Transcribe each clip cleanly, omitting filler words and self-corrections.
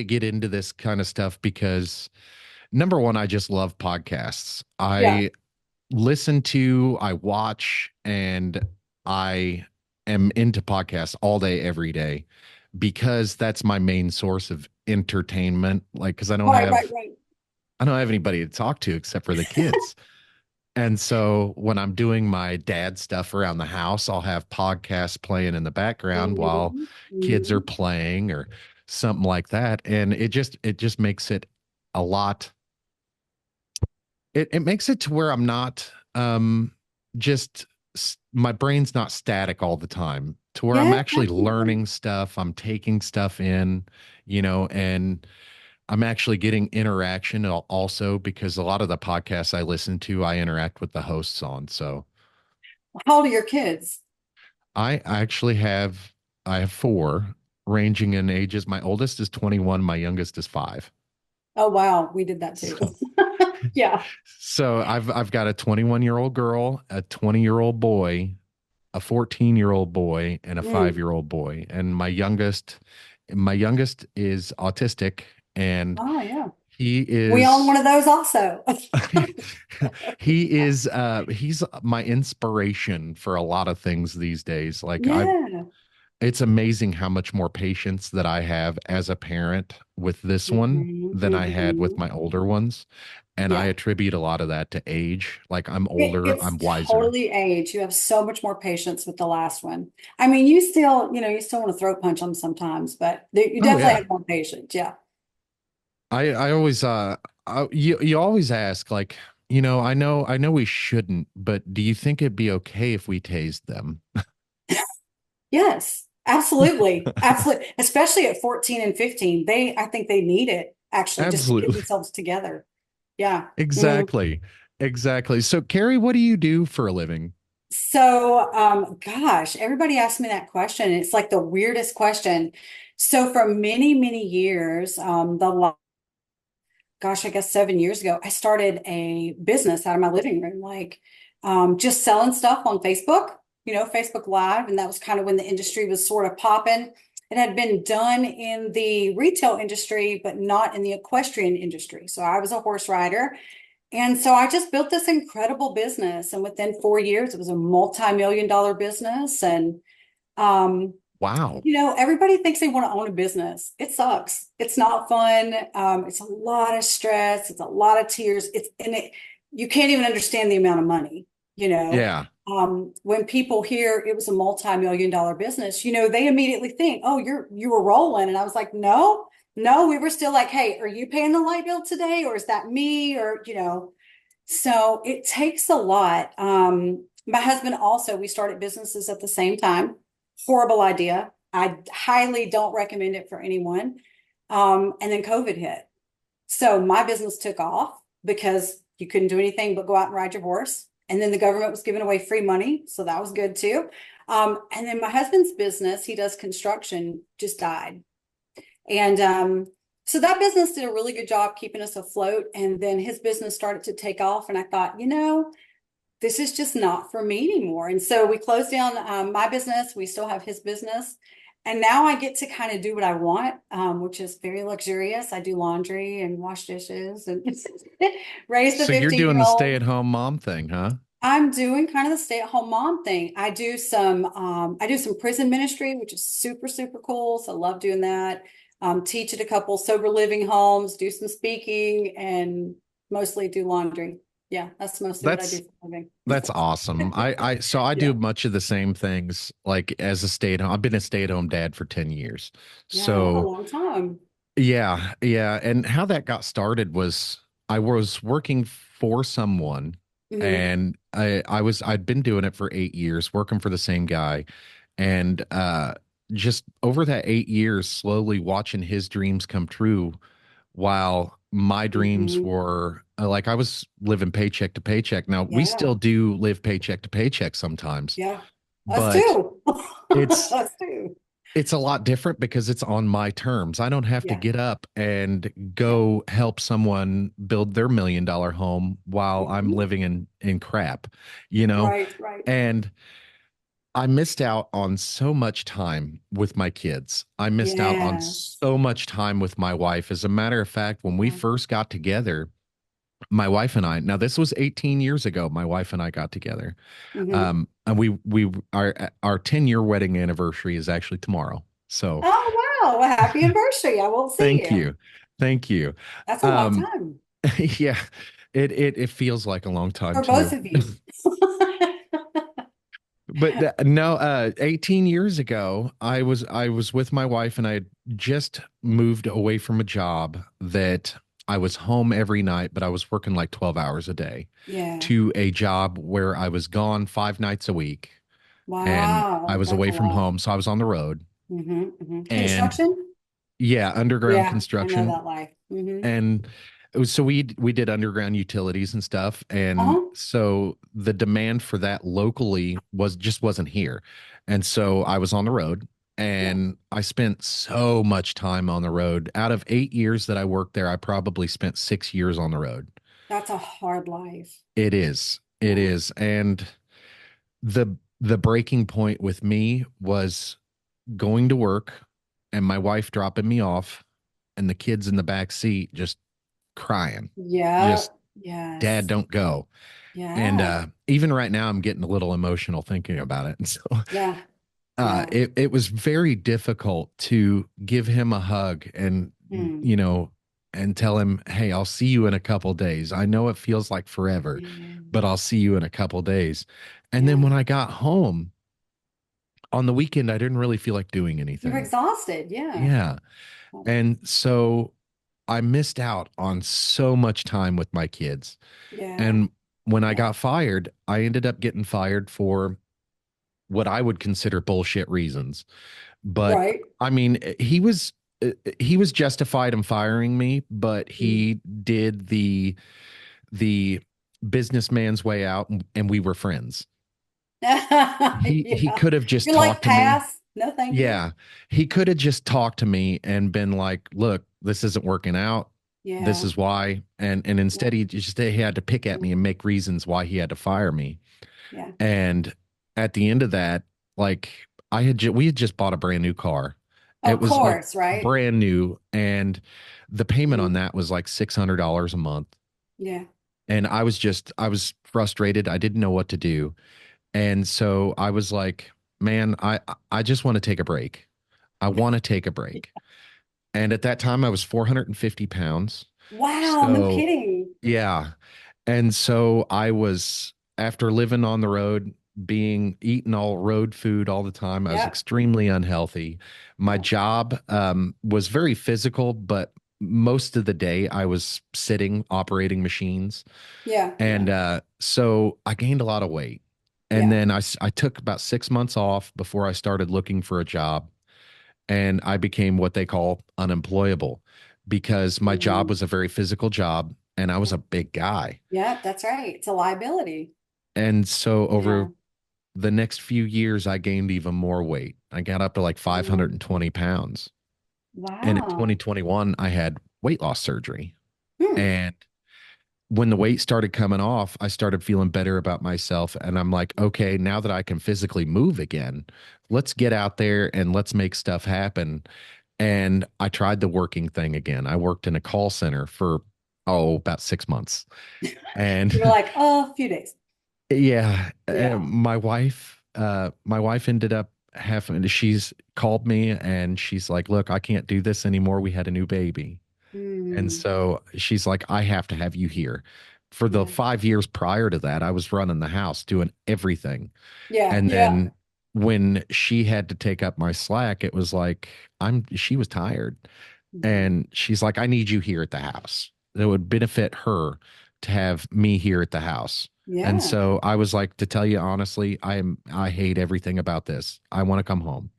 to get into this kind of stuff because number one, I just love podcasts. Yeah. I watch, and I am into podcasts all day, every day because that's my main source of entertainment. Like, because Right, right, right. I don't have anybody to talk to except for the kids. And so when I'm doing my dad stuff around the house, I'll have podcasts playing in the background while Hmm. kids are Hmm. playing or something like that. And it just makes it a lot it makes it to where I'm not just my brain's not static all the time, to where I'm Yeah, actually absolutely. learning stuff, I'm taking stuff in, and I'm actually getting interaction also because a lot of the podcasts I listen to, I interact with the hosts on. So How old are your kids? I have four ranging in ages. My oldest is 21, my youngest is 5. Oh, wow. We did that too. So Yeah. So I've got a 21-year-old girl, a 20-year-old boy, a 14-year-old boy, and a Mm. 5-year-old boy. And my youngest is autistic, and Oh, yeah. he We own one is of those also. he's my inspiration for a lot of things these days. Like Yeah. it's amazing how much more patience that I have as a parent with this one Hmm. than I had with Hmm. my older ones. And I Yeah. attribute a lot of that to age. Like I'm It, older, it's I'm wiser. totally age. You have so much more patience with the last one. I mean, you still want to throat punch them sometimes, but you Oh definitely yeah. have more patience. Yeah. I always you always ask, like, I know we shouldn't, but do you think it'd be okay if we tased them? Yes, absolutely. Absolutely. Especially at 14 and 15. I think they need it actually just to get Absolutely. themselves together. Yeah. Mhm. Exactly. Exactly. So Carrie, what do you do for a living? So, gosh, everybody asks me that question. It's like the weirdest question. So for many, many years, gosh, I guess 7 years ago, I started a business out of my living room, like just selling stuff on Facebook, Facebook Live. And that was kind of when the industry was sort of popping. It had been done in the retail industry, but not in the equestrian industry. So I was a horse rider. And so I just built this incredible business. And within 4 years, it was a multi-million-dollar business. And um, Wow. everybody thinks they want to own a business. It sucks. It's not fun. It's a lot of stress. It's a lot of tears. You can't even understand the amount of money, you know. Yeah. When people hear it was a multi-million-dollar business, they immediately think, oh, you were rolling. And I was like, no, no, we were still like, hey, are you paying the light bill today? Or is that me? So it takes a lot. My husband also, we started businesses at the same time. Horrible idea. I highly don't recommend it for anyone. And then COVID hit. So my business took off because you couldn't do anything but go out and ride your horse. And then the government was giving away free money. So that was good too. And then my husband's business, he does construction, just died. And so that business did a really good job keeping us afloat. And then his business started to take off. And I thought, this is just not for me anymore. And so we closed down my business. We still have his business. And now I get to kind of do what I want, which is very luxurious. I do laundry and wash dishes and raise the So you're 15 doing year the old. stay-at-home mom thing, huh? I'm doing kind of the stay-at-home mom thing. I do some prison ministry, which is super, super cool. So I love doing that. Teach at a couple sober living homes, do some speaking, and mostly do laundry. Yeah, that's mostly what I do That's for a living. that's awesome. I Yeah. do much of the same things like as a stay-at-home. I've been a stay-at-home dad for 10 years. Yeah, that's a So long time. yeah, yeah. And how that got started was I was working for someone, Hmm. and I'd been doing it for 8 years, working for the same guy. And just over that 8 years, slowly watching his dreams come true while my dreams Hmm. were like I was living paycheck to paycheck. Now we Yeah. still do live paycheck to paycheck sometimes, Yeah. Us but too. it's Us too. it's a lot different because it's on my terms. I don't have to Yeah. get up and Yeah. go help someone build their $1 million home while I'm Hmm. living in crap, you know? Right. Right. And I missed out on so much time with my kids. I missed out on Yes. so much time with my wife. As a matter of fact, when we Yeah. first got together, my wife and I, now this was 18 years ago, my wife and I got together. Hmm. And our 10-year wedding anniversary is actually tomorrow. So Oh, wow. Well, happy anniversary. I won't see thank you. you. Thank you. That's a long Um, time yeah, it feels like a long time for both too. of you. But no, 18 years ago, I was with my wife and I had just moved away from a job that I was home every night, but I was working like 12 hours a day Yeah. to a job where I was gone 5 nights a week and I Wow. was That's away a from lot. home. So I was on the road and Construction? yeah, underground Yeah, I know construction. that life. And it was, so we did underground utilities and stuff, and Uh-huh. so the demand for that locally wasn't here, and so I was on the road, Yeah. and I spent so much time on the road. Out of 8 years that I worked there, I probably spent 6 years on the road. That's a hard life. It Yeah. is, and the breaking point with me was going to work and my wife dropping me off and the kids in the back seat just crying, Yeah. just dad, Yes. don't go. And Yeah. even right now, I'm getting a little emotional thinking about it. And so Yeah. Yeah. it was very difficult to give him a hug and, Hmm. you know, and tell him, hey, I'll see you in a couple days. I know it feels like forever, Yeah. but I'll see you in a couple days. And then Yeah. when I got home on the weekend, I didn't really feel like doing You're anything. exhausted. Yeah. Yeah. And so I missed out on so much time with my kids. Yeah. And when I Yeah. got fired, I ended up getting fired for what I would consider bullshit reasons. But Right. I mean, he was justified in firing me, but Mm. he did the businessman's way out, and we were friends. He Yeah. could have just You're like, talked to me. pass. No, thank you. Yeah, he could have just talked to me and been like, "Look, this isn't working out. This Yeah. is why." And Yeah. instead he had to pick at me and make reasons why he had to fire me. Yeah. And at the end of that, like we had just bought a brand new car. It Of was course, right? brand new, and the payment on Mhm. that was like $600 a month. Yeah. And I was frustrated. I didn't know what to do. And so I was like, man, I just want to take a break. I want to take a break. And at that time I was 450 pounds. Wow, no So kidding. yeah. And so I was, after living on the road, being eating all road food all the time, I was Yep. extremely unhealthy. My Yep. job was very physical, but most of the day I was sitting operating machines. Yeah. And Yeah. so I gained a lot of weight. And Yeah. then I took about 6 months off before I started looking for a job. And I became what they call unemployable because my job Hmm. was a very physical job and I was Yeah. a big guy. Yeah, that's right. It's a liability. And so Yeah. over the next few years, I gained even more weight. I got up to like Mm. 520 pounds. And in Wow. 2021, I had weight loss surgery. Hmm. And when the weight started coming off, I started feeling better about myself. And I'm like, okay, now that I can physically move again, let's get out there and let's make stuff happen. And I tried the working thing again. I worked in a call center for, about 6 months. You're And like, oh, a few days. yeah, Yeah. my wife ended up having, she's called me and she's like, look, I can't do this anymore. We had a new baby. And Hmm. so she's like, I have to have you here. For the Yeah. 5 years prior to that, I was running the house, doing everything. Yeah. And Yeah. then when she had to take up my slack, it was like, she was tired. Mhm. And she's like, I need you here at the house. It would benefit her to have me here at the house. And Yeah. so I was like, to tell you honestly, I hate everything about this. I want to come home.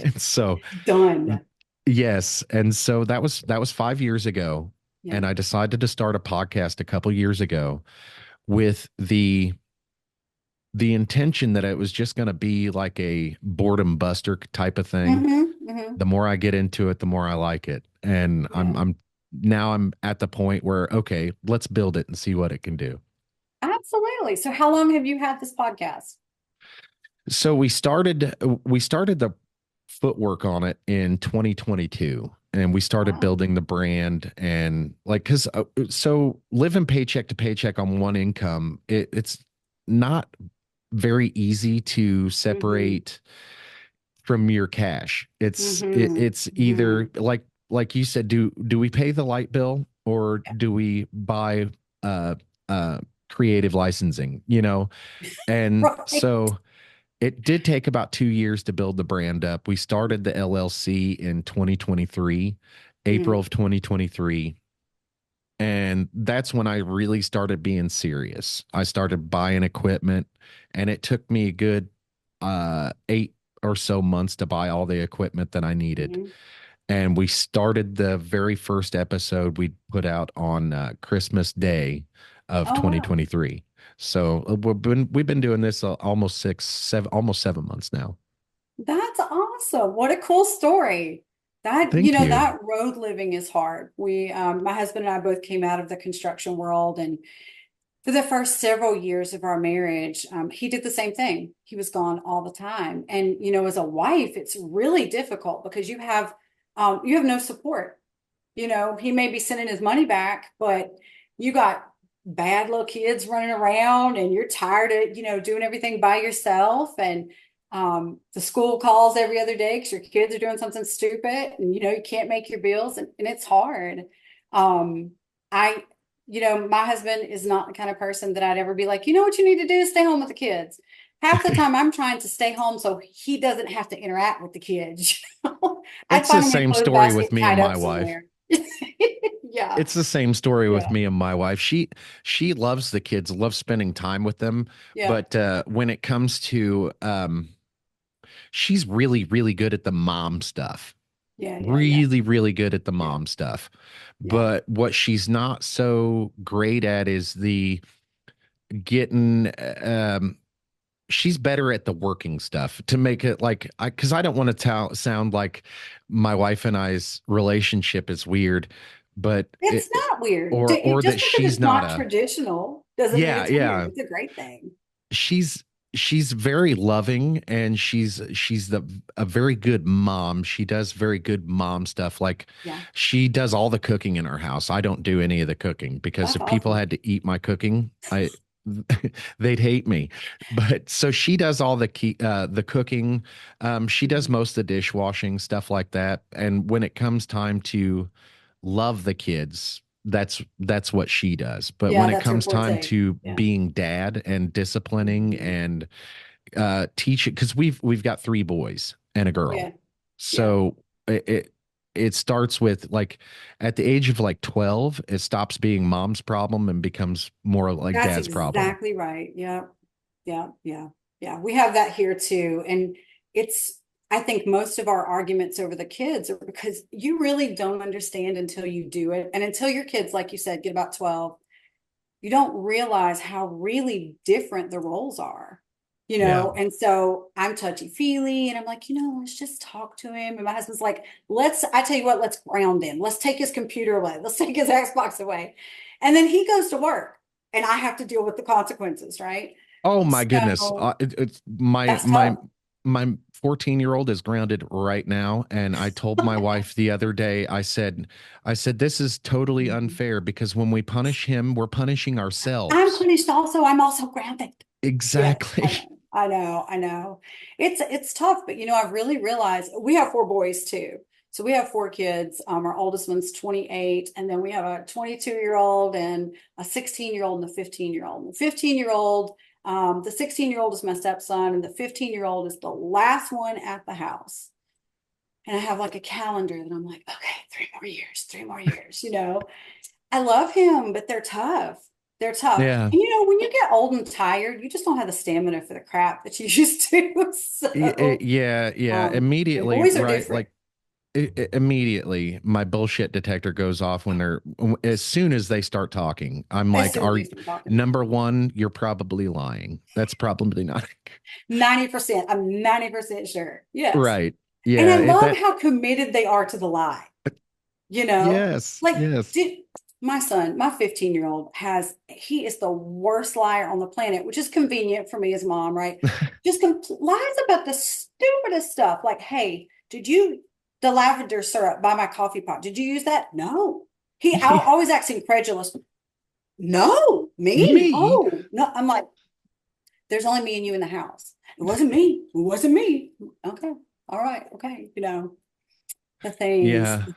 And so Done. yes, and so that was 5 years ago, Yeah. and I decided to start a podcast a couple years ago with the intention that it was just going to be like a boredom buster type of thing. Hmm. The more I get into it, the more I like it, and Yeah. I'm at the point where okay, let's build it and see what it can do. Absolutely. So how long have you had this podcast? So we started the footwork on it in 2022 and we started Wow. building the brand and like cuz so living paycheck to paycheck on one income, it's not very easy to Mm-hmm. separate from your cash. Mm-hmm. It's Mm-hmm. either like you said, do we pay the light bill or do we buy uh uh creative licensing, you know? And Right. so it did take about 2 years to build the brand up. We started the LLC in 2023, April Mm-hmm. of 2023. And that's when I really started being serious. I started buying equipment, and it took me a good 8 or so months to buy all the equipment that I needed. Mm-hmm. And we started the very first episode we put out on Christmas Day of Oh, wow. 2023. So we've been doing this almost 7 months now. That's awesome. What a cool story. That, Thank you. that road living is hard. My husband and I both came out of the construction world, and for the first several years of our marriage, he did the same thing. He was gone all the time. And, as a wife, it's really difficult because you have no support. He may be sending his money back, but you got bad little kids running around and you're tired of, doing everything by yourself. And the school calls every other day because your kids are doing something stupid and, you can't make your bills and it's hard. Um, I, my husband is not the kind of person that I'd ever be like, what you need to do is stay home with the kids. Half the time I'm trying to stay home so he doesn't have to interact with the kids. I'd It's find the him in a same clothes story with basket me and tied my up wife. somewhere. Yeah, It's the same story with yeah, me and my wife. She loves the kids, loves spending time with them, yeah, but when it comes to she's really really good at the mom stuff. yeah, yeah, yeah, Really really good at the yeah, mom stuff. yeah. But what she's not so great at is the getting she's better at the working stuff to make it like I because I don't want to sound like my wife and I's relationship is weird, but It's not weird. or Just that because she's it's not not a traditional doesn't mean yeah, it's weird. yeah. It's a great thing. She's she's very loving and she's the a very good mom. She does very good mom stuff. Like Yeah, she does all the cooking in our house. I don't do any of the cooking because that's if people awesome. had to eat my cooking, I they'd hate me. But so she does all the cooking. She does Mhm. most of the dishwashing, stuff like that. And when it comes time to love the kids, that's what she does. But Yeah, when it that's your comes time forte. to Yeah. being dad and disciplining Mhm. and teaching, because we've got 3 boys and a girl, Yeah, yeah. so it starts with like at the age of like 12, it stops being mom's problem and becomes more like That's dad's problem. exactly right. Yeah, yeah, yeah, yeah. We have that here too. And I think most of our arguments over the kids are because you really don't understand until you do it. And until your kids, like you said, get about 12, you don't realize how really different the roles are, Yeah. And so I'm touchy feely and I'm like, let's just talk to him. And my husband's like, I tell you what, let's ground him. Let's take his computer away. Let's take his Xbox away. And then he goes to work and I have to deal with the consequences, right? Oh my goodness. So It's my that's tough. my 14-year-old is grounded right now, and I told my wife the other day, I said this is totally unfair because when we punish him, we're punishing I'm ourselves. punished also. I'm also grounded. Yes, I Exactly. know. I know. I know. It's tough, but I've really realized we have 4 boys too. So we have 4 kids. Our oldest one's 28, and then we have a 22-year-old and a 16-year-old and a 15-year-old. And the 16-year-old is my stepson, and the 15-year-old is the last one at the house. And I have like a calendar that I'm like, okay, 3 more years, 3 more years. I love him, but they're tough. They're tough. Yeah. And when you get old and tired, you just don't have the stamina for the crap that you used to. So, Yeah, yeah. the Immediately, boys are right? different. Like immediately, my bullshit detector goes off when as soon as they start talking. I'm As like, soon as are they start talking, number one, you're probably lying. That's probably not 90%. I'm 90% sure. Yes. right. And I Yeah, love that how committed they are to the lie. You know, yes, like, yes. dude. My son, my 15-year-old he is the worst liar on the planet, which is convenient for me as mom, right? Just lies about the stupidest stuff. Like, hey, the lavender syrup by my coffee pot, did you use that? No. Always acts incredulous. No, me? Me? No, no. I'm like, there's only me and you in the house. It wasn't me. It wasn't me. Okay. All right. Okay. Yeah. The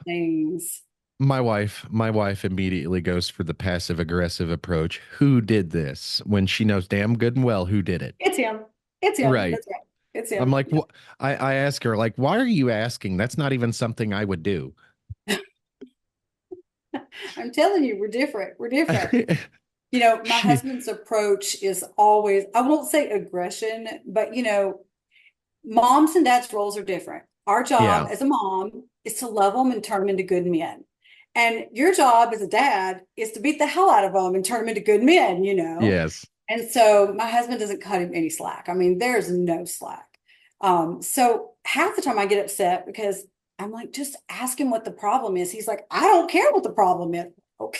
things. My wife immediately goes for the passive aggressive approach. Who did this? When she knows damn good and well who did it. It's him. It's him. Right. That's right. It's I'm him. like, what? I ask her, like, why are you asking? That's not even something I would do. I'm telling you, we're different. We're different. My She, husband's approach is always, I won't say aggression, but moms and dads' roles are different. Our job yeah, as a mom is to love them and turn them into good men. And your job as a dad is to beat the hell out of them and turn them into good men. yes, And so my husband doesn't cut him any slack. I mean, there's no slack. So half the time I get upset because I'm like, just ask him what the problem is. He's like, I don't care what the problem is. Okay.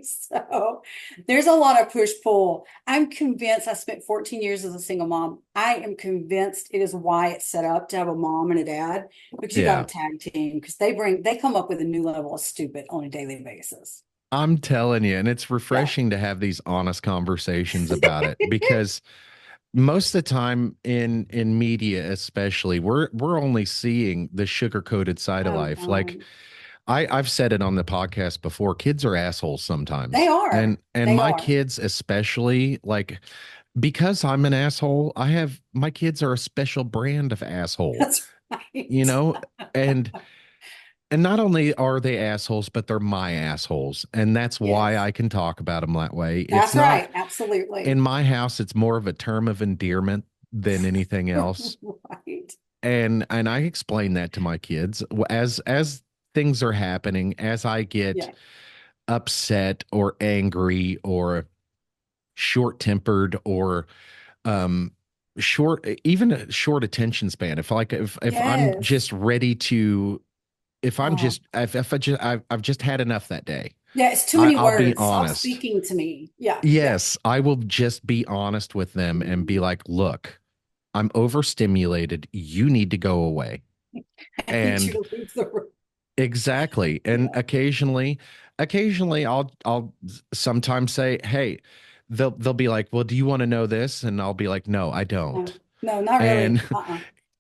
So there's a lot of push pull. I'm convinced I spent 14 years as a single mom. I am convinced it is why it's set up to have a mom and a dad because you got a yeah. tag team because they come up with a new level of stupid on a daily basis. I'm telling you, and it's Yeah. refreshing to have these honest conversations about it because most of the time in media especially we're only seeing the sugar-coated side of Oh life. Like no. I've said it on the podcast before, kids are assholes They sometimes. are. And They my are. kids especially, like because I'm an asshole, I have my kids are a special brand of asshole, That's you right. know? And and not only are they assholes, but they're my assholes. And that's why Yes. I can talk about them that way. It's That's not right. Absolutely. in my house, it's more of a term of endearment than anything else. Right. And I explain that to my kids as things are happening, as I get Yeah. upset or angry or short-tempered or um short even a short attention span. If I'm Yes. just ready to if I'm Oh, just if I just I've just had enough that day. yeah. It's too many I'll be words. Stop honest. speaking to me. Yeah. Yeah. Yes, I will just be honest with them and be Mhm. like, look, I'm overstimulated. You need to go away. I need you And to leave the room. exactly. And Yeah. occasionally I'll sometimes say, hey, they'll be like, well, do you want to know this? And I'll be like, no, I don't. No, no, not really. And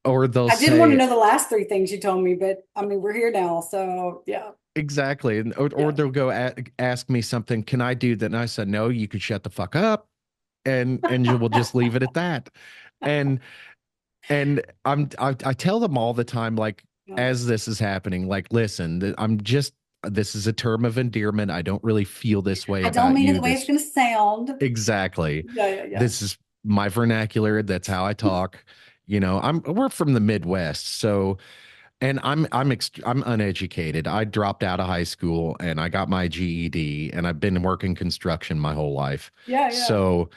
or they'll I did want to say, know the last three things you told me, but I mean, we're here now. So yeah. exactly. And or Yeah. they'll go ask me something, can I do that? And I said, no, you could shut the fuck up and you will just leave it at that. And I tell them all the time, like, No. as this is happening, like, listen, this is a term of endearment. I don't really feel this way I don't about mean it you. the way it's This going to sound. exactly. Yeah. Yeah. Yeah. This is my vernacular. That's how I talk. We're from the Midwest, so and I'm uneducated. I dropped out of high school and I got my GED and I've been working construction my whole life. Yeah. Yeah. So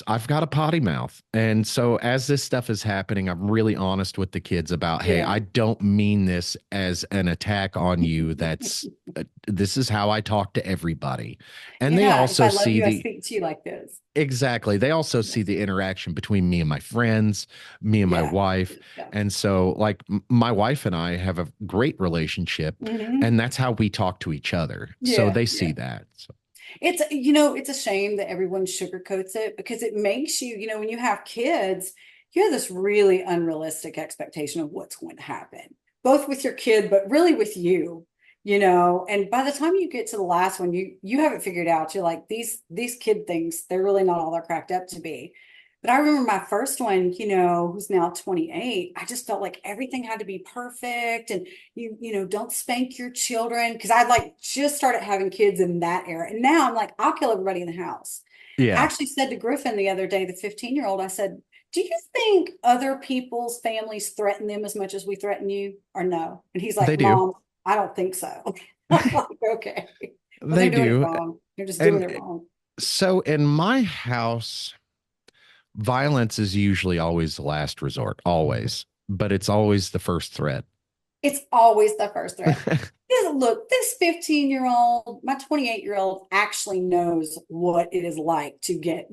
I've got a potty mouth. And so as this stuff is happening, I'm really honest with the kids about, hey, Yeah. I don't mean this as an attack on you. This is how I talk to everybody. And they Yeah. If also I love see you, I the speak to you like this. exactly. They also Yeah. see the interaction between me and my friends, me and my Yeah. wife. Yeah. And so, like, my wife and I have a great relationship, Hmm. and that's how we talk to each other. So Yeah. they see Yeah. that. So, It's a shame that everyone sugarcoats it because it makes when you have kids, you have this really unrealistic expectation of what's going to happen, both with your kid, but really with you. And by the time you get to the last one, you have it figured out. You're like, these kid things, they're really not all they're cracked up to be. But I remember my first one, who's now 28, I just felt like everything had to be perfect and don't spank your children because I'd like just started having kids in that era. And now I'm like, I'll kill everybody in the house. I yeah, actually said to Griffin the other day, the 15-year-old, I said, do you think other people's families threaten them as much as we threaten you or no? And he's they like, do. Mom, I don't think so. I'm like, okay. Well, they're They doing it do. wrong. They're just doing And it wrong. so in my house, violence is usually always the last resort, always, but it's always the first threat. It's always the first threat. Look, this 15-year-old, my 28-year-old actually knows what it is like to get,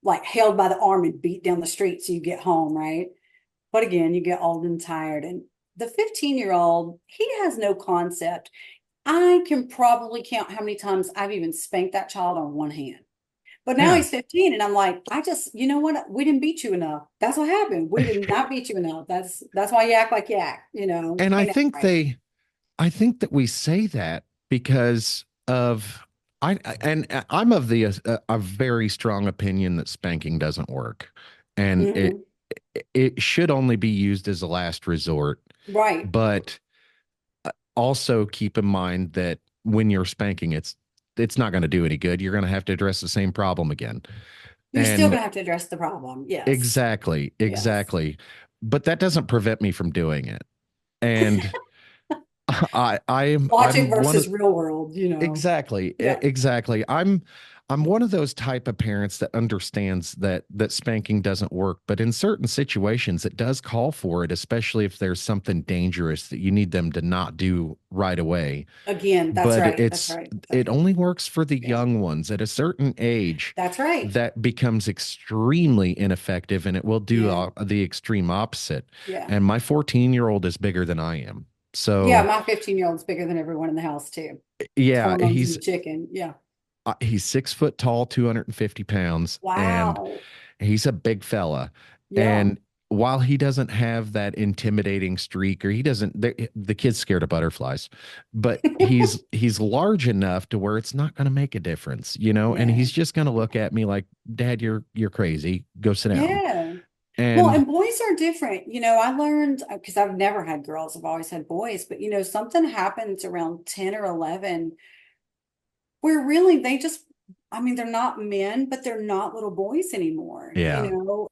like held by the arm and beat down the street so you get home, right? But again, you get old and tired. And the 15-year-old, he has no concept. I can probably count how many times I've even spanked that child on one hand. But now Yeah. he's 15, and I'm like, you know what? We didn't beat you enough. That's what happened. We did not beat you enough. That's why you act like you act, And ain't that right? I think that we say that because of and I'm of the a very strong opinion that spanking doesn't work, and Hmm. it should only be used as a last resort. Right. But also keep in mind that when you're spanking, it's not going to do any good. You're going to have to address the same problem again. You're still And gonna have to address the problem. Yes. exactly, Yes. exactly. But that doesn't prevent me from doing it. And Logic I'm one of versus real world, exactly, Yeah. exactly. I'm one of those type of parents that understands that spanking doesn't work, but in certain situations it does call for it, especially if there's something dangerous that you need them to not do right away. Again, that's But right. That's right. That's it right. only works for the Yeah. young ones at a certain age That's right. that becomes extremely ineffective, and it will do Yeah. the extreme opposite. Yeah. And my 14-year-old is bigger than I am. Yeah. So My 15-year-old's bigger than everyone in the house, too. yeah, Hormones and chicken. Yeah. he's 6 foot tall, 250 pounds, and Wow. he's a big fella. Yeah. And while he doesn't have that intimidating streak, or he doesn't, the kid's scared of butterflies, but he's large enough to where it's not going to make a difference, and Yeah. he's just going to look at me like, Dad, you're crazy. Go sit down. Yeah. Well, And and boys are different. I learned because I've never had girls, I've always had boys, but something happens around 10 or 11 where really I mean, they're not men, but they're not little boys anymore, yeah,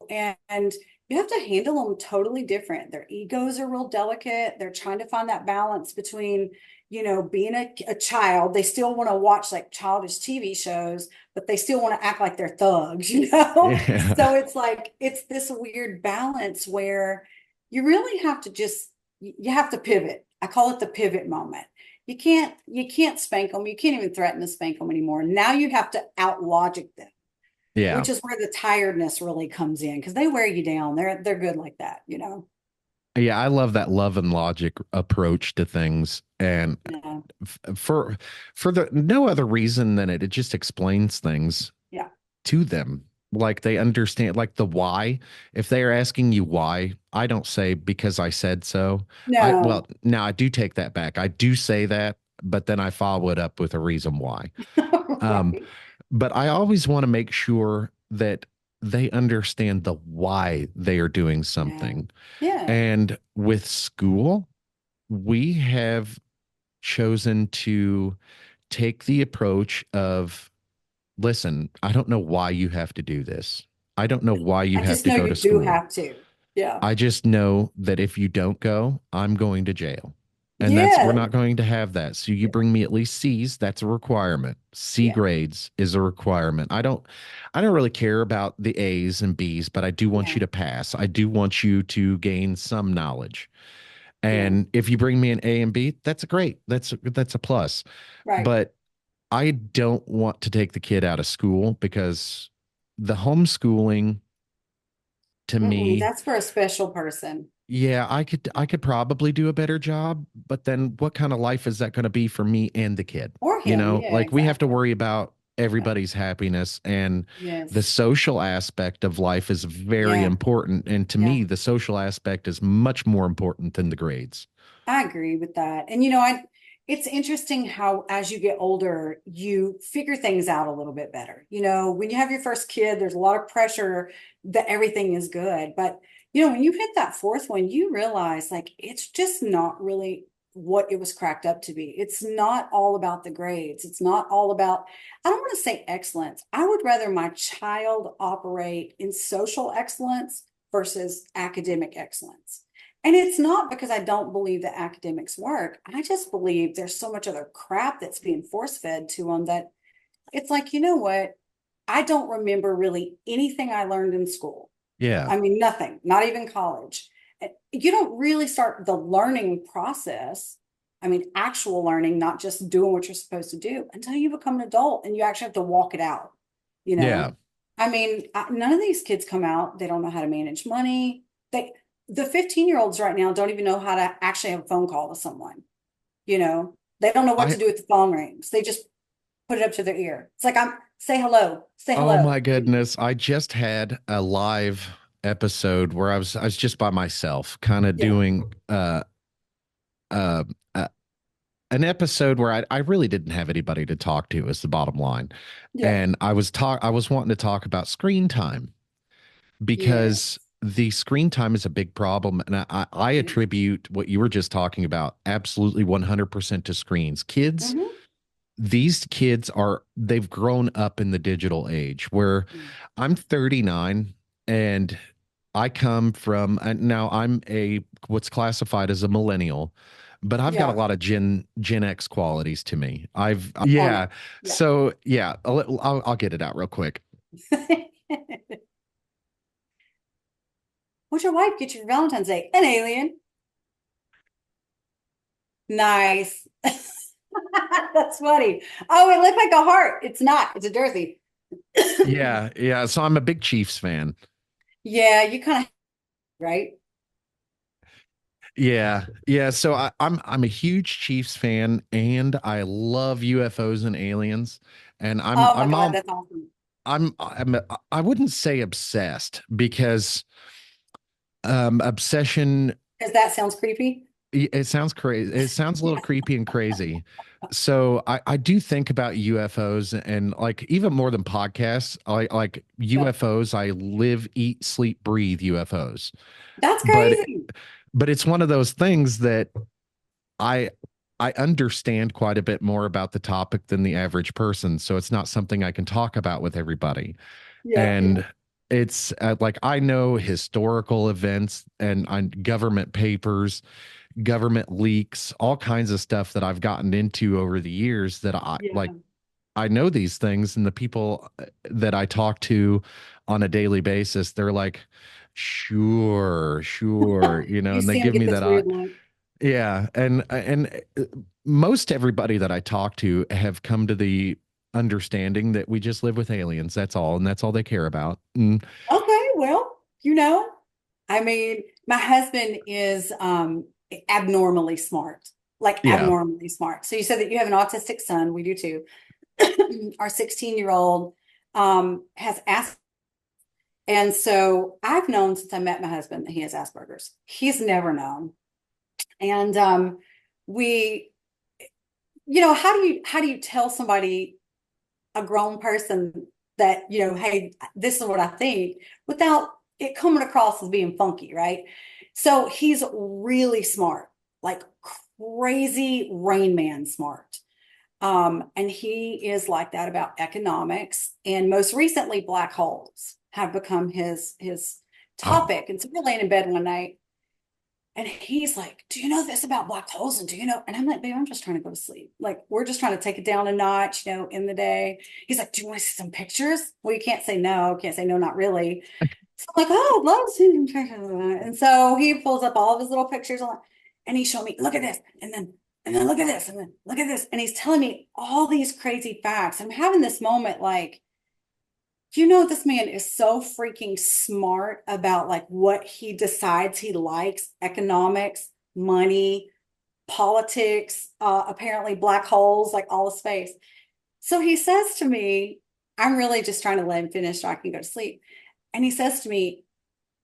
and you have to handle them totally different. Their egos are real delicate. They're trying to find that balance between, being a child. They still want to watch like childish TV shows, but they still want to act like they're thugs, yeah, So it's like, it's this weird balance where you really have to you have to pivot. I call it the pivot moment. You can't spank them. You can't even threaten to spank them anymore. Now you have to out logic them, yeah. which is where the tiredness really comes in because they wear you down. They're good like that. Yeah, I love that love and logic approach to things. And Yeah. for the no other reason than it just explains things Yeah. to them. Like they understand, like the why. If they are asking you why, I don't say because I said so. No. Well, now I do take that back. I do say that, but then I follow it up with a reason why. Um, Right. but I always want to make sure that they understand the why they are doing Yeah. something. Yeah. And with school, we have chosen to take the approach of, listen, I don't know why you have to do this. I don't know why you I have just to know go you to do school. have to. Yeah. I just know that if you don't go, I'm going to jail. And we're Yeah. not going to have that. So you Yeah. bring me at least C's, that's a requirement. C Yeah. grades is a requirement. I don't really care about the A's and B's, but I do want Yeah. you to pass. I do want you to gain some knowledge. Yeah. And if you bring me an A and B, that's great. That's a plus. Right. But I don't want to take the kid out of school because the homeschooling to Mm-mm, me, that's for a special person yeah, I could probably do a better job, but then what kind of life is that going to be for me and the kid? or him. Yeah, Like we have to exactly. worry about Yeah. everybody's happiness, and the Yes. social aspect of life is very Yeah. important. And to Yeah. me, the social aspect is much more important than the grades. I agree with that. And it's interesting how as you get older, you figure things out a little bit better. When you have your first kid, there's a lot of pressure that everything is good. But when you hit that fourth one, you realize like it's just not really what it was cracked up to be. It's not all about the grades. It's not all about, I don't want to say excellence. I would rather my child operate in social excellence versus academic excellence. And it's not because I don't believe that academics work. I just believe there's so much other crap that's being force fed to them that it's like, you know what? I don't remember really anything I learned in school. Yeah. I mean, nothing, not even college. you don't really start the learning process. I mean, actual learning, not just doing what you're supposed to do until you become an adult and you actually have to walk it out, you Yeah. know? I mean, none of these kids come out, they don't know how to manage money. The 15-year-olds right now don't even know how to actually have a phone call with someone, you know? They don't know what I to do with the phone rings. They just put it up to their ear. It's like, say hello, say Oh hello. my goodness. I just had a live episode where I was just by myself, kind of Yeah, doing uh, uh an episode where I really didn't have anybody to talk to is the bottom line. yeah, And I was wanting to talk about screen time yeah. because the screen time is a big problem. And I attribute what you were just talking about absolutely 100% to screens. Mm-hmm. These kids they've grown up in the digital age where I'm 39 and I come from now I'm a what's classified as a millennial, but I've got a Yeah, lot of Gen X qualities to me. on Yeah. it. Yeah. So yeah, I'll get it out real quick. What'd your wife get you for Valentine's Day? An alien. Nice. That's funny. Oh, it looked like a heart. It's not. It's a Dorothy. Yeah, yeah. So I'm a big Chiefs fan. Yeah, you kind of right. Yeah, yeah. So I'm a huge Chiefs fan, and I love UFOs and aliens. And Oh my God, that's awesome. I'm I wouldn't say obsessed because obsession Because that sounds creepy. it sounds crazy. It sounds a little creepy and crazy. So I do think about UFOs and like even more than podcasts, I like Yeah. UFOs. I live, eat, sleep, breathe UFOs. That's But crazy. but it's one of those things that I I understand quite a bit more about the topic than the average person. So it's not something I can talk about with everybody. Yeah, yeah, And it's like I know historical events and on government papers, government leaks, all kinds of stuff that I've gotten into over the years that yeah. I know these things, and the people that I talk to on a daily basis, they're like, sure, sure, You and they see him give get me this that eye. weird look. Yeah, and most everybody that I talk to have come to the understanding that we just live with aliens. That's all, and that's all they care about. And Okay, well, I mean, my husband is abnormally smart, like yeah. abnormally smart. So you said that you have an autistic son. We do too. Our 16-year-old has Asperger's. And so I've known since I met my husband that he has Asperger's. He's never known. And we, how do you tell somebody, a grown person, that, hey, this is what I think, without it coming across as being funky, right? So he's really smart, like crazy Rain Man smart. And he is like that about economics. And most recently, black holes have become his Oh, topic. And so we're laying in bed one night and he's like, do you know this about black holes? And do you know? And I'm like, babe, I'm just trying to go to sleep. Like, we're just trying to take it down a notch, in the day. He's like, do you want to see some pictures? Well, you can't say no. Can't say no, not really. So I'm like, oh, I'd love to see some pictures. And so he pulls up all of his little pictures and he showed me, look at this. And then look at this. And then look at this. And he's telling me all these crazy facts. I'm having this moment like, this man is so freaking smart about like what he decides he likes, economics, money, politics, apparently black holes, like all the space. So he says to me, I'm really just trying to let him finish so I can go to sleep. And he says to me,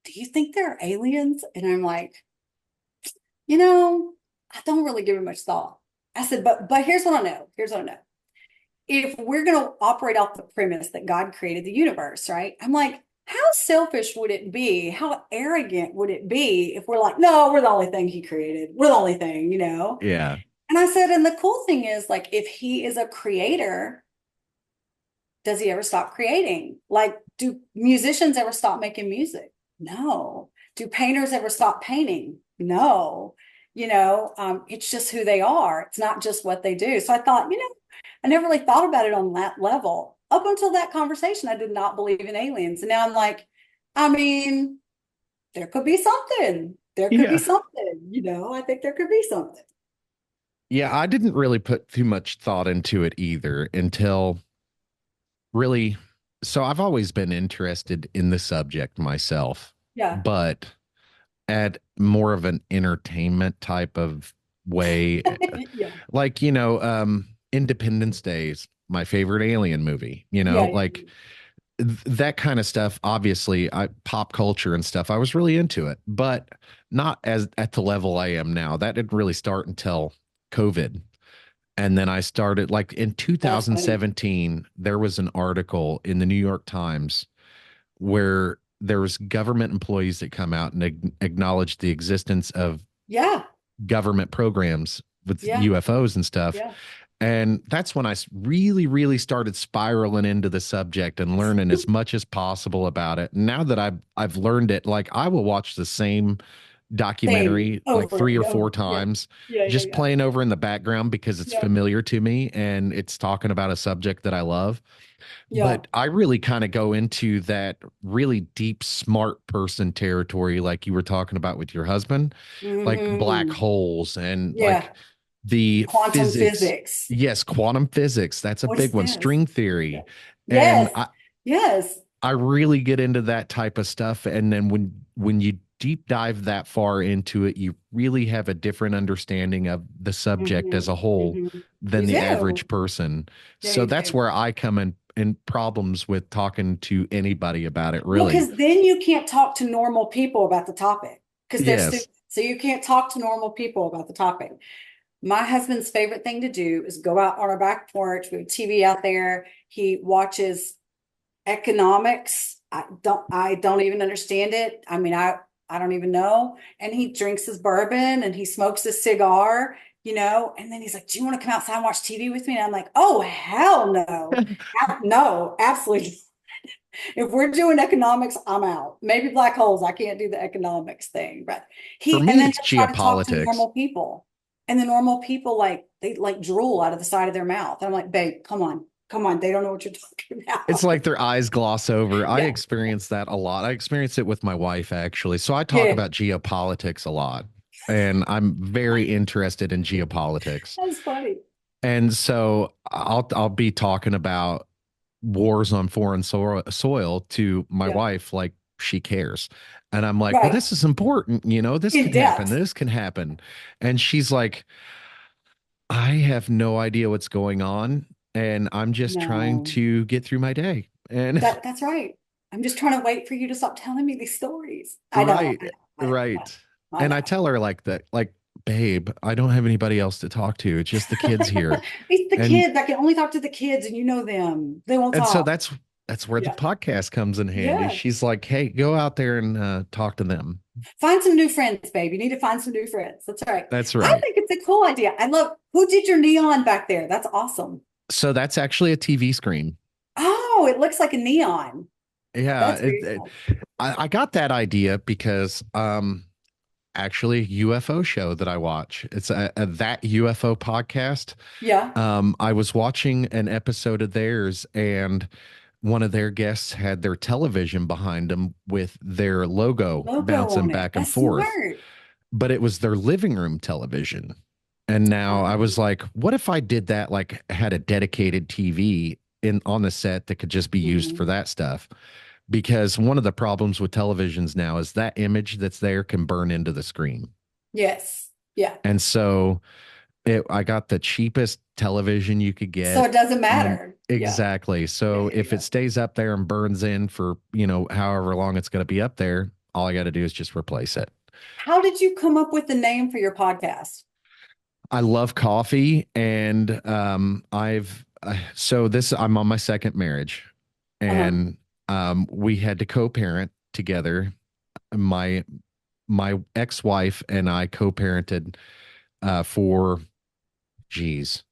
do you think there are aliens? And I'm like, I don't really give it much thought. I said, but here's what I know. Here's what I know. If we're going to operate off the premise that God created the universe, right? I'm like, how selfish would it be? How arrogant would it be if we're like, no, we're the only thing he created. We're the only thing? yeah. And I said, and the cool thing is, like, if he is a creator, does he ever stop creating? Like, do musicians ever stop making music? No. Do painters ever stop painting? No. It's just who they are. It's not just what they do. So I thought, I never really thought about it on that level. Up until that conversation, I did not believe in aliens. And now I'm like, I mean, there could be something. there could be Yeah. something, I think there could be something. Yeah, I didn't really put too much thought into it either until really. So I've always been interested in the subject myself, Yeah. but at more of an entertainment type of way. Yeah. Like, Independence Day's my favorite alien movie, Yeah. like that kind of stuff. Obviously, pop culture and stuff, I was really into it, but not as at the level I am now. That didn't really start until COVID. And then I started like in That's funny. 2017, there was an article in the New York Times where there was government employees that come out and acknowledge the existence of Yeah. government programs with Yeah. UFOs and stuff. Yeah. And that's when I really, really started spiraling into the subject and learning as much as possible about it. Now that I've learned it, like I will watch the same Thing documentary like over three and or four over. Yeah. times, Yeah. Yeah. just Yeah. playing over in the background because it's Yeah. familiar to me and it's talking about a subject that I love. Yeah. But I really kind of go into that really deep, smart person territory, like you were talking about with your husband, like black Hmm. holes and like Yeah. the Quantum physics. physics. Yes, quantum physics. That's a What's big one. this? String Yeah. theory. And Yes. Yes. I really get into that type of stuff. And then when you deep dive that far into it, you really have a different understanding of the subject Hmm. as a whole Hmm. than You the do. average person. Yeah, So you that's do. where I come in problems with talking to anybody about it, Well, really. because then you can't talk to normal people about the topic because they're Yes. stupid. So you can't talk to normal people about the topic. My husband's favorite thing to do is go out on our back porch. We have TV out there. He watches economics. I don't even understand it. I mean, I don't even know. And he drinks his bourbon and he smokes his cigar, and then he's like, "Do you want to come outside and watch TV with me?" And I'm like, "Oh, hell no. No, absolutely. If we're doing economics, I'm out. Maybe black holes. I can't do the economics thing." But For and me, then it's he'll try to talk to geopolitics. normal people. And the normal people, like, they like drool out of the side of their mouth. And I'm like, "Babe, come on. Come on. They don't know what you're talking It's about." like their eyes gloss over. I Yeah. experience that a lot. I experience it with my wife, actually. So I talk Yeah. about geopolitics a lot, and I'm very interested in geopolitics. That's funny. And so I'll be talking about wars on foreign soil to my Yeah. wife like she cares. And I'm like, well, Right. this is important, this In can happen, depth. this can happen. And she's like, I have no idea what's going on, and I'm just trying No. to get through my day. And That's right. I'm just trying to wait for you to stop telling me these stories. I know. right, I know. I know. right. I And I know. tell her like that, like, babe, I don't have anybody else to talk to. It's just the kids here. It's the And kids. I can only talk to the kids, and you know them. They won't and so talk. that's where the Yeah. podcast comes in handy. Yeah. She's like, hey, go out there and talk to them. Find some new friends, babe. You need to find some new friends. That's right. That's I right. think it's a cool idea. I love who did your neon back there. That's awesome. So that's actually a TV screen. Oh, it looks like a neon. Yeah, That's very cool. I got that idea because actually a UFO show that I watch. It's a that UFO podcast. Yeah. I was watching an episode of theirs, and one of their guests had their television behind them with their logo Logo bouncing on it. back and That's forth, smart. but it was their living room television. And now I was like, what if I did that, like had a dedicated TV in on the set that could just be used for Mhm. that stuff? Because one of the problems with televisions now is that image that's there can burn into the screen. Yes. Yeah. And so I got the cheapest television you could So get. it doesn't And matter. Yeah. exactly. Yeah. So Yeah. if Yeah. it stays up there and burns in for, however long it's going to be up there, all I got to do is just replace it. How did you come up with the name for your podcast? I love coffee, and so this I'm on my second marriage, Uh-huh. and we had to co-parent together. My my ex-wife and I co-parented for geez,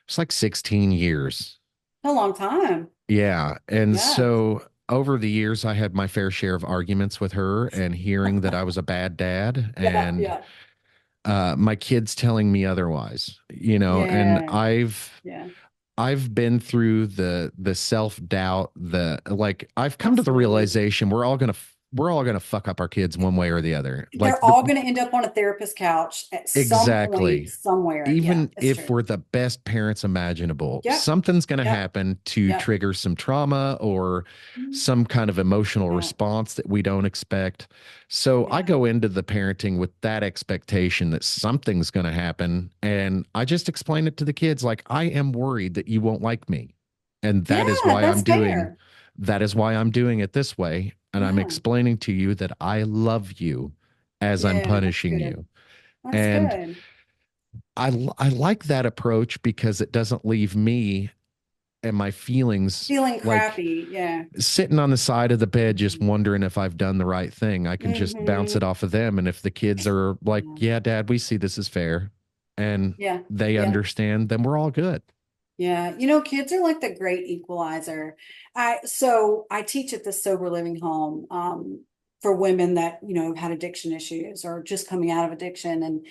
it's like 16 years. A long time. Yeah. And Yeah. so over the years, I had my fair share of arguments with her and hearing that I was a bad dad Yeah. and Yeah. my kids telling me otherwise, and Yeah. Yeah. I've been through the self-doubt, the like I've come to the Absolutely. realization we're all going to we're all going to fuck up our kids one way or the other. Like They're all going to end up on a therapist couch at some point, exactly. somewhere. Yeah, Even it's if true. we're the best parents imaginable, Yep. something's going to Yep. happen to Yep. trigger some trauma or some kind of emotional Yeah. response that we don't expect. So I Yeah. go into the parenting with that expectation that something's going to happen. And I just explain it to the kids like, I am worried that you won't like me. And Yeah, that's fair. that is why I'm doing it this way. And I'm Yeah. explaining to you that I love you as I'm Yeah, that's punishing good. you. That's And good. I like that approach because it doesn't leave me and my feelings Feeling like crappy. Yeah. sitting on the side of the bed just Mhm. wondering if I've done the right thing. I can just bounce it Mhm. off of them. And if the kids are like, Yeah. yeah, dad, we see this is fair and Yeah. they Yeah. understand, then we're all good. Yeah. Kids are like the great equalizer. I teach at this sober living home for women that, have had addiction issues or just coming out of addiction. And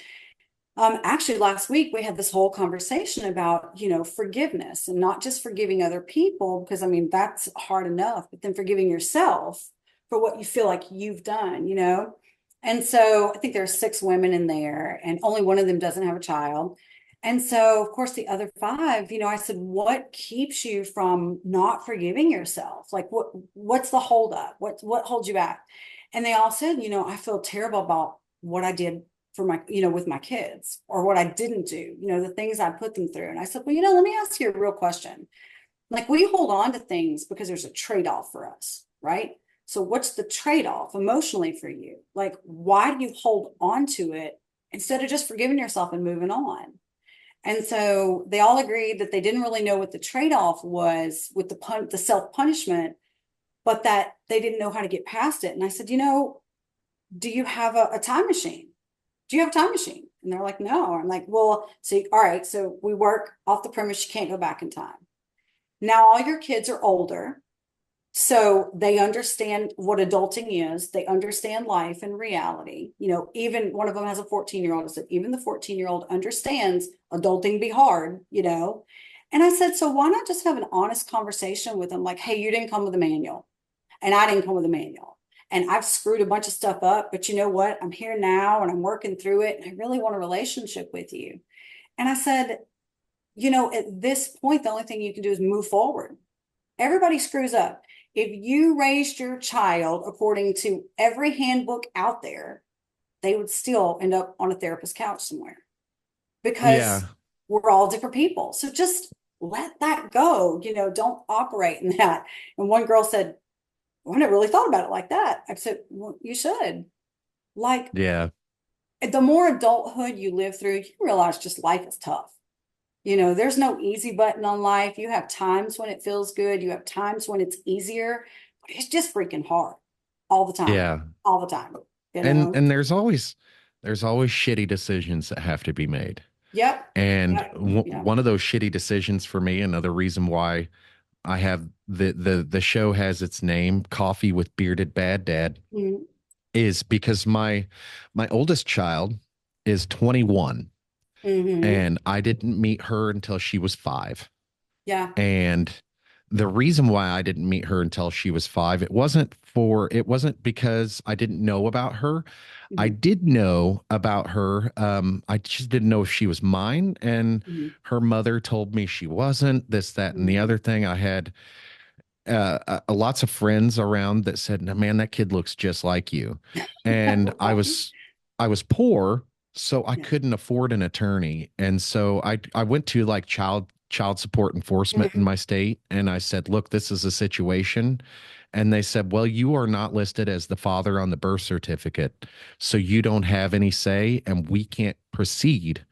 actually, last week we had this whole conversation about, forgiveness and not just forgiving other people, because I mean, that's hard enough, but then forgiving yourself for what you feel like you've done. And so I think there are 6 women in there, and only one of them doesn't have a child. And so, of course, the other 5, I said, what keeps you from not forgiving yourself? Like, what's the holdup? What holds you back? And they all said, I feel terrible about what I did for with my kids, or what I didn't do, the things I put them through. And I said, well, let me ask you a real question. Like, we hold on to things because there's a trade-off for us, right? So what's the trade-off emotionally for you? Like, why do you hold on to it instead of just forgiving yourself and moving on? And so they all agreed that they didn't really know what the trade-off was with the self-punishment, but that they didn't know how to get past it. And I said, do you have a time machine? Do you have a time machine? And they're like, no. I'm like, well, see, all right, so we work off the premise you can't go back in time. Now all your kids are older, so they understand what adulting is. They understand life and reality. Even one of them has a 14-year-old. I said, even the 14-year-old understands adulting be hard. And I said, so why not just have an honest conversation with them? Like, hey, you didn't come with a manual, and I didn't come with a manual. And I've screwed a bunch of stuff up, but you know what? I'm here now and I'm working through it. And I really want a relationship with you. And I said, at this point, the only thing you can do is move forward. Everybody screws up. If you raised your child according to every handbook out there, they would still end up on a therapist couch somewhere, because Yeah. we're all different people. So just let that go. Don't operate in that. And one girl said, well, I never really thought about it like that. I said, well, you should. Like, Yeah. the more adulthood you live through, you realize just life is tough. There's no easy button on life. You have times when it feels good, you have times when it's easier, but it's just freaking hard all the time, Yeah. all the time, you And know? there's always shitty decisions that have to be made. Yep. And Yep. Yep. one of those shitty decisions for me, another reason why I have the show has its name, Coffee with Bearded Bad Dad, Mm-hmm. is because my oldest child is 21 Mm-hmm. and I didn't meet her until she was 5. Yeah. And the reason why I didn't meet her until she was 5, it wasn't because I didn't know about her. I Mm-hmm. did know about her. I just didn't know if she was mine. And Mm-hmm. her mother told me she wasn't, this, that, and the Mm-hmm. other thing. I had lots of friends around that said, "No, man, that kid looks just like you." And I was poor, so I Yeah. couldn't afford an attorney. And so I went to like child support enforcement in Mm-hmm. my state and I said, "Look, this is a situation." And they said, "Well, you are not listed as the father on the birth certificate, so you don't have any say and we can't proceed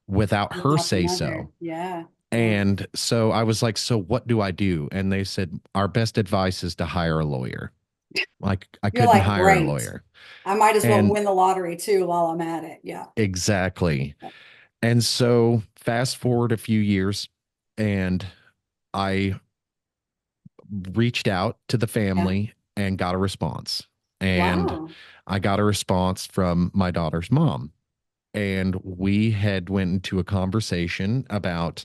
without her Without the say mother. so." Yeah. Yeah. And so I was like, "So what do I do?" And they said, "Our best advice is to hire a lawyer." Like I You're couldn't like, hire a great. lawyer. I might as well And win the lottery too while I'm at it. Yeah. exactly. And so fast forward a few years and I reached out to the Yeah. family and got a response. And Wow. I got a response from my daughter's mom. And we had went into a conversation about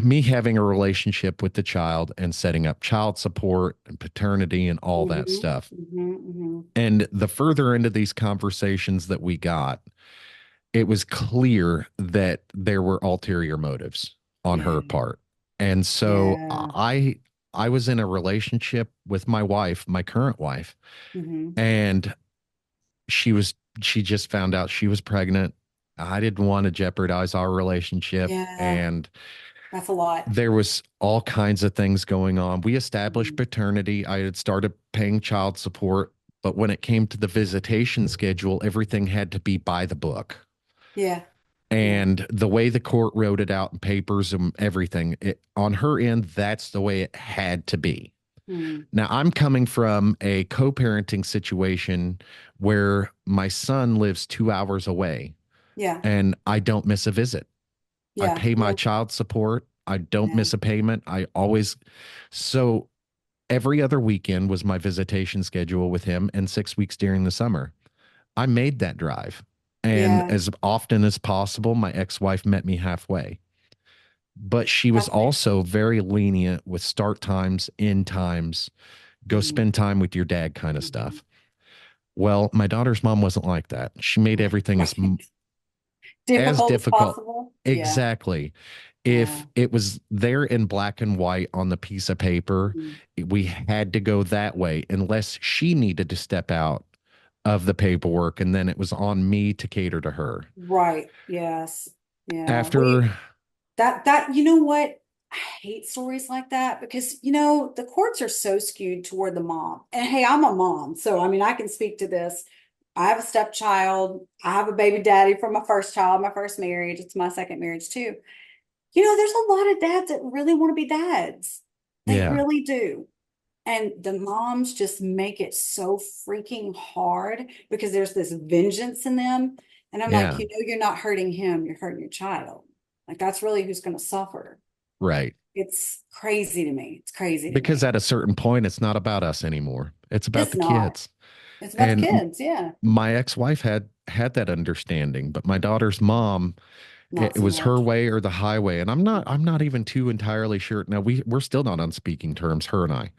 me having a relationship with the child and setting up child support and paternity and all that Mm-hmm. stuff. Mm-hmm. Mm-hmm. And the further into these conversations that we got, it was clear that there were ulterior motives on Yeah. her part. And so Yeah. I was in a relationship with my wife, my current wife, Mm-hmm. and she was she just found out she was pregnant. I didn't want to jeopardize our relationship, Yeah. and That's a lot. there was all kinds of things going on. We established Mm-hmm. paternity. I had started paying child support, but when it came to the visitation schedule, everything had to be by the book. Yeah. Yeah. And the way the court wrote it out in papers and everything, on her end, that's the way it had to be. Mm. Now, I'm coming from a co parenting situation where my son lives 2 hours away Yeah. and I don't miss a visit. I Yeah. pay my Yeah. child support. I don't Yeah. miss a payment. So every other weekend was my visitation schedule with him and 6 weeks during the summer. I made that drive. And Yeah. as often as possible, my ex wife met me halfway. But she was That's fair. also very lenient with start times, end times, go Mm-hmm. spend time with your dad kind of Mm-hmm. stuff. Well, my daughter's mom wasn't like that. She made everything Right. as Difficult as difficult. possible. Yeah. Exactly. Yeah. If it was there in black and white on the piece of paper, Mhm. we had to go that way unless she needed to step out of the paperwork. And then it was on me to cater to her. Right. Yes. Yeah. After, You know what? I hate stories like that because, the courts are so skewed toward the mom. And hey, I'm a mom. So, I mean, I can speak to this. I have a stepchild. I have a baby daddy from my first child, my first marriage. It's my second marriage too. There's a lot of dads that really want to be dads. They yeah, really do. And the moms just make it so freaking hard because there's this vengeance in them. And I'm like, yeah, you're not hurting him, you're hurting your child. Like, that's really who's going to suffer. right. It's crazy to me. It's crazy to Because me. at a certain point, it's not about us anymore. It's about It's the not. kids. It's about the And kids. Yeah. my ex-wife had that understanding, but my daughter's mom, Not it so was her much. way or the highway. And I'm not even too entirely sure. Now we're still not on speaking terms, her and I.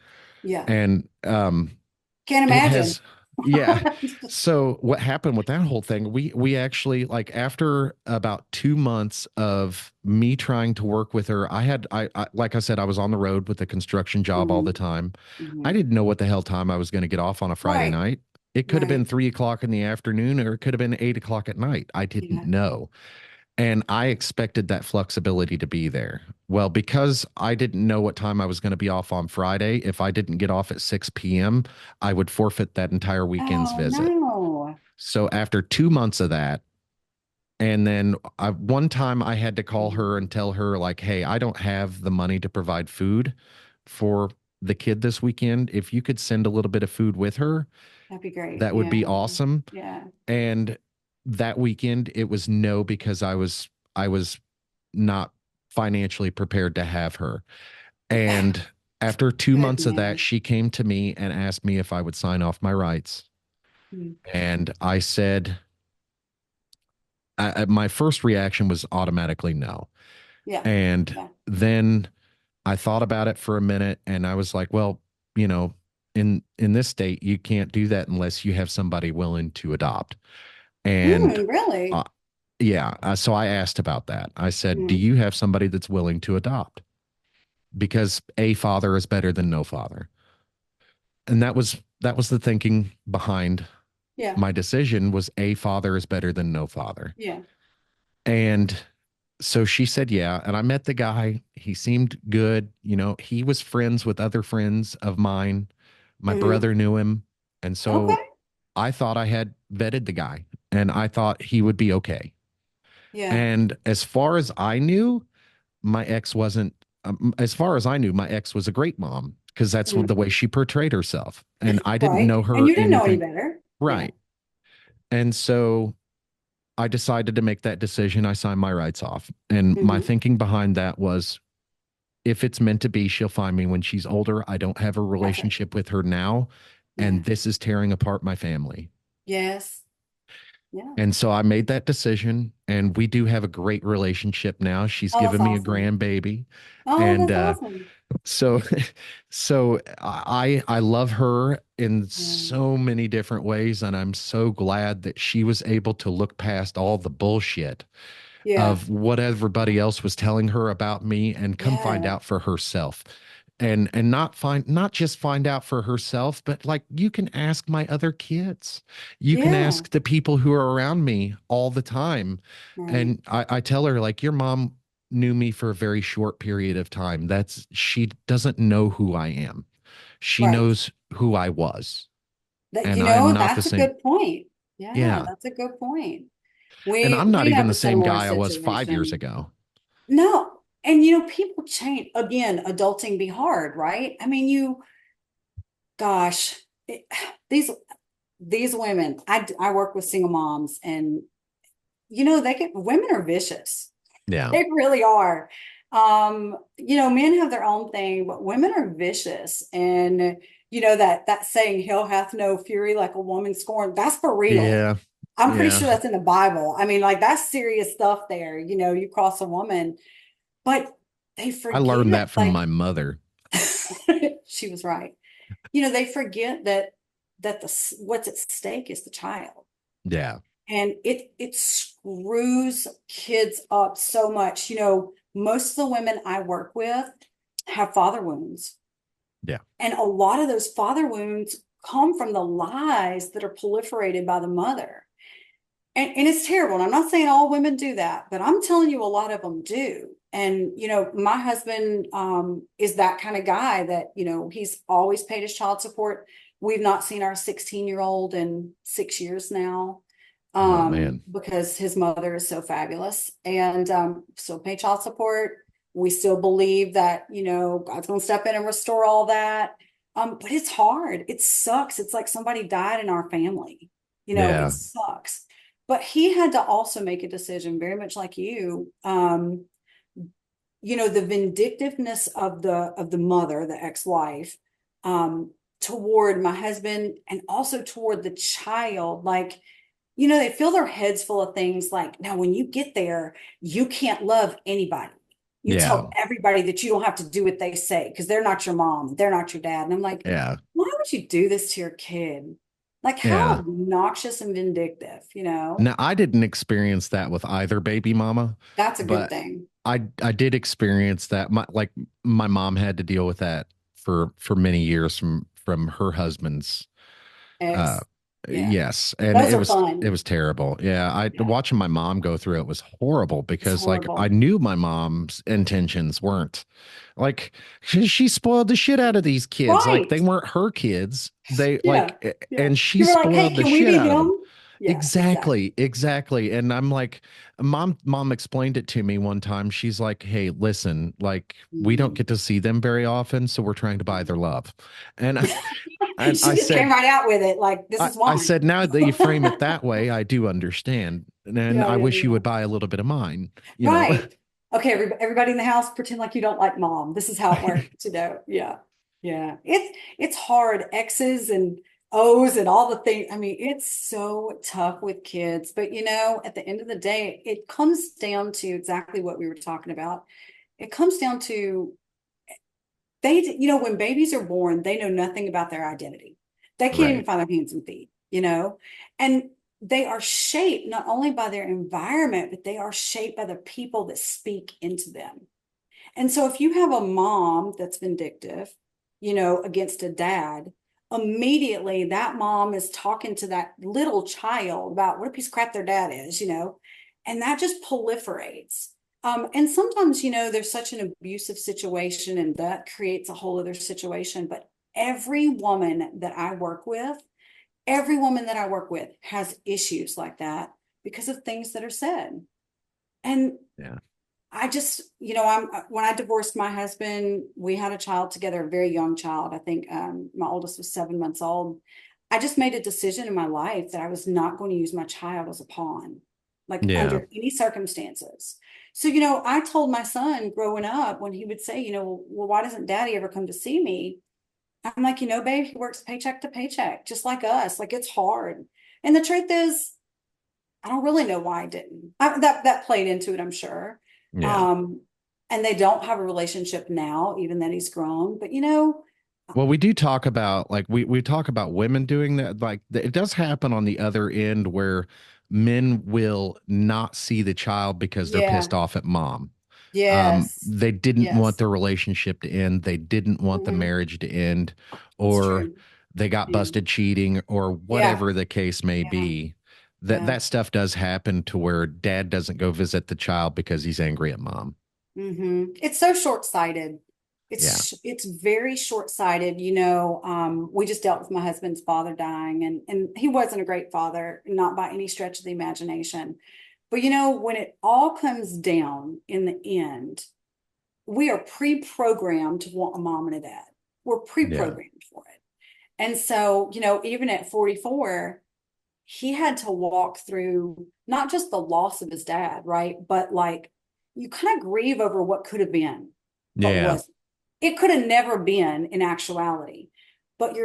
Yeah. And Can't it imagine. has, yeah. So what happened with that whole thing, we actually, like, after about 2 months of me trying to work with her, I like I said, I was on the road with a construction job all Hmm. the time. I Hmm. didn't know what the hell time I was going to get off on a Friday Right. night. It could have been Right. 3 o'clock in the afternoon, or it could have been 8 o'clock at night. I didn't Yeah. know. And I expected that flexibility to be there. Well, because I didn't know what time I was going to be off on Friday, if I didn't get off at 6 p.m., I would forfeit that entire weekend's Oh, visit. no. So after 2 months of that, and then one time I had to call her and Mhm. tell her, like, hey, I don't have the money to provide food for the kid this weekend. If you could send a little bit of food with her, That'd be great. that would Yeah. be awesome. Yeah. And that weekend it was no, because I was not financially prepared to have her. And after 2 months of that, Goodness. she came to me and asked me if I would sign off my rights. Mm. And I said, my first reaction was automatically no. Yeah. And Yeah. then I thought about it for a minute and I was like, well, you know, in this state, you can't do that unless you have somebody willing to adopt. And uh, Really? yeah, so I asked about that. I said, do Mm. you have somebody that's willing to adopt? Because a father is better than no father. And that was the thinking behind Yeah. my decision, was a father is better than no father. Yeah. And so she said, yeah. And I met the guy. He seemed good. He was friends with other friends of mine. My Hmm. brother knew him. And so Okay. I thought I had vetted the guy and I thought he would be okay. Yeah. And as far as I knew, my ex wasn't, as far as I knew, my ex was a great mom because that's the Mhm. way she portrayed herself. And I didn't Right. know And her you didn't know any anything better. Yeah. right. And so I decided to make that decision. I signed my rights off. And my Hmm. thinking behind that was, if it's meant to be, she'll find me when she's older. I don't have a That's it. relationship with her now. Yeah. And this is tearing apart my family. Yes. Yeah. And so I made that decision, and we do have a great relationship now. She's Oh, that's given me a awesome. grandbaby, Oh, and that's awesome. so I love her in Yeah. so many different ways, and I'm so glad that she was able to look past all the bullshit Yeah. of what everybody else was telling her about me and come find Yeah. out for herself. And not just find out for herself, but like you can ask my other kids. You can Yeah. ask the people who are around me all the time. Right. And I tell her, like, your mom knew me for a very short period of time. She doesn't know who I am. She Right. knows who I was. That, And I am not the that's a same. good point. Yeah, Yeah. that's a good point. And I'm not We even have the a same similar guy I was 5 years situation. ago. No, and people change. Again, adulting be hard, right? I mean, gosh, these women. I work with single moms, and they get women are vicious. Yeah. They really are. Men have their own thing, but women are vicious. And that saying, hell hath no fury like a woman scorned, that's for real. Yeah. I'm pretty Yeah. sure that's in the Bible. I mean, like that's serious stuff there. You cross a woman, but they I learned forget, that from like my mother. she was right. They forget that what's at stake is the child. Yeah. And it screws kids up so much. Most of the women I work with have father wounds. Yeah. And a lot of those father wounds come from the lies that are proliferated by the mother. And it's terrible. And I'm not saying all women do that, but I'm telling you, a lot of them do. And, my husband is that kind of guy that, he's always paid his child support. We've not seen our 16-year-old in 6 years now, Oh man. because his mother is so fabulous, and still pay child support. We still believe that, God's going to step in and restore all that. But it's hard. It sucks. It's like somebody died in our family. It Yeah. sucks. But he had to also make a decision, very much like you. The vindictiveness of the mother, the ex-wife, toward my husband, and also toward the child. Like, they fill their heads full of things like, now, when you get there, you can't love anybody. You Yeah. tell everybody that you don't have to do what they say because they're not your mom, they're not your dad. And I'm like, Yeah. why would you do this to your kid? Like, how Yeah. obnoxious and vindictive? Now I didn't experience that with either baby mama, That's a good but thing. I did experience that. My mom had to deal with that for many years from her husband's. Uh, Ex, yeah. yes, and Those it are was it fun. was terrible. Yeah, I Yeah. watching my mom go through it was horrible It's because like I horrible. knew my mom's intentions weren't like she spoiled the shit out of these kids. Like Right. they weren't her kids. They Yeah. Yeah. and she You were like, hey, spoiled the can we shit be out of them. them? Yeah, exactly. Exactly, exactly. And I'm like, mom explained it to me one time. She's like, hey, listen, like we don't Mm. get to see them very often, so we're trying to buy their love. And and She just came right out with it. Like, this is I why. said, now that you frame it that way, I do understand. And Yeah, I yeah, wish you yeah. would buy a little bit of mine, you know. Right. Okay, everybody in the house, pretend like you don't like mom. This is how it works. Yeah. Yeah. It's hard. X's and O's and all the things. I mean, it's so tough with kids. But at the end of the day, it comes down to exactly what we were talking about. It comes down to when babies are born, they know nothing about their identity. They can't even Right. find their hands and feet. And they are shaped not only by their environment, but they are shaped by the people that speak into them. And so if you have a mom that's vindictive, against a dad, immediately that mom is talking to that little child about what a piece of crap their dad is, and that just proliferates. And sometimes, there's such an abusive situation and that creates a whole other situation. But every woman that I work with, every woman that I work with has issues like that because of things that are said. And Yeah. I just, when I divorced my husband, we had a child together, a very young child. I think my oldest was 7 months old. I just made a decision in my life that I was not going to use my child as a pawn, like Yeah. under any circumstances. So, I told my son growing up when he would say, well, why doesn't daddy ever come to see me? I'm like, babe, he works paycheck to paycheck, just like us. Like it's hard. And the truth is, I don't really know why I didn't. That played into it, I'm sure. Yeah. Um, and they don't have a relationship now, even that he's grown. But you know, Well, we do talk about like we talk about women doing that. Like it does happen on the other end where men will not see the child because they're yeah, pissed off at mom. yes, They didn't want yes, the relationship to end. They didn't want the hmm, marriage to end, it's or true. they got Yeah, busted cheating, or yeah, whatever the case may yeah, be. That yeah. that stuff does happen to where dad doesn't go visit the child because he's angry at mom. It's so short-sighted. Yeah. It's very short-sighted. You know, we just dealt with my husband's father dying, and he wasn't a great father, not by any stretch of the imagination. But you know, when it all comes down in the end, we are pre-programmed to want a mom and a dad. We're Yeah. pre-programmed for it. And so, you know, even at 44, he had to walk through not just the loss of his dad, right? But like you kind of grieve over what could have been, but Yeah. wasn't. It could have never been in actuality. But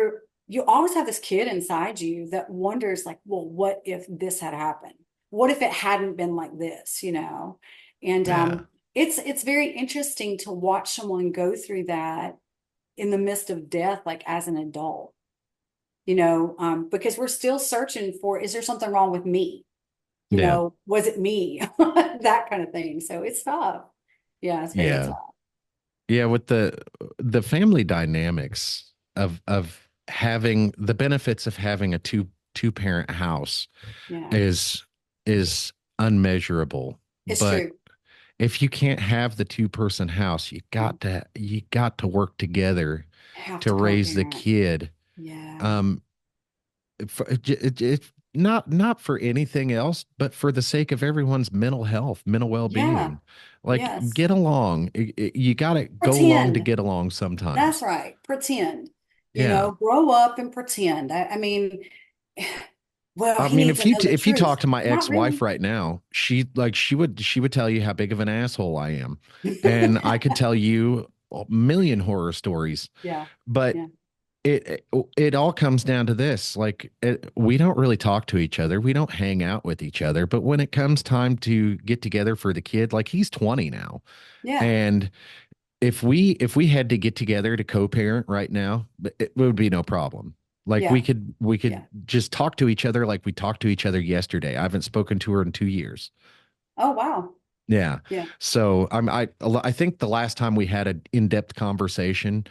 you always have this kid inside you that wonders, like, well, what if this had happened? What if it hadn't been like this, you know? And Yeah. it's very interesting to watch someone go through that in the midst of death, like as an adult, you know, because we're still searching for, is there something wrong with me? You Yeah. know, was it me? That kind of thing. So it's tough. Yeah, it's very Yeah. tough. Yeah, with the family dynamics of having the benefits of having a two parent house Yeah, is is unmeasurable. it's But true. if you can't have the two-person house, Yeah. you got to work together Have to to raise the co-parent. kid. Yeah. Um, not for anything else, but for the sake of everyone's mental health, mental Yeah. well-being. Like Yes. get along. You got to go along to Pretend. get along That's sometimes. right. Pretend. You Yeah. know, grow up and pretend. I mean, well, I he mean, needs to know the if you truth. talk to my Not ex-wife really. right now, she would tell you how big of an asshole I am. And I could tell you a million horror stories, Yeah. but Yeah. it all comes down to this. Like we don't really talk to each other. We don't hang out with each other, but when it comes time to get together for the kid, like he's 20 now, Yeah. and if we had to get together to co-parent right now, it would be no problem. Like Yeah. we could Yeah. just talk to each other like we talked to each other yesterday. I haven't spoken to her in 2 years. Oh, wow. Yeah. Yeah. So I think the last time we had an in-depth conversation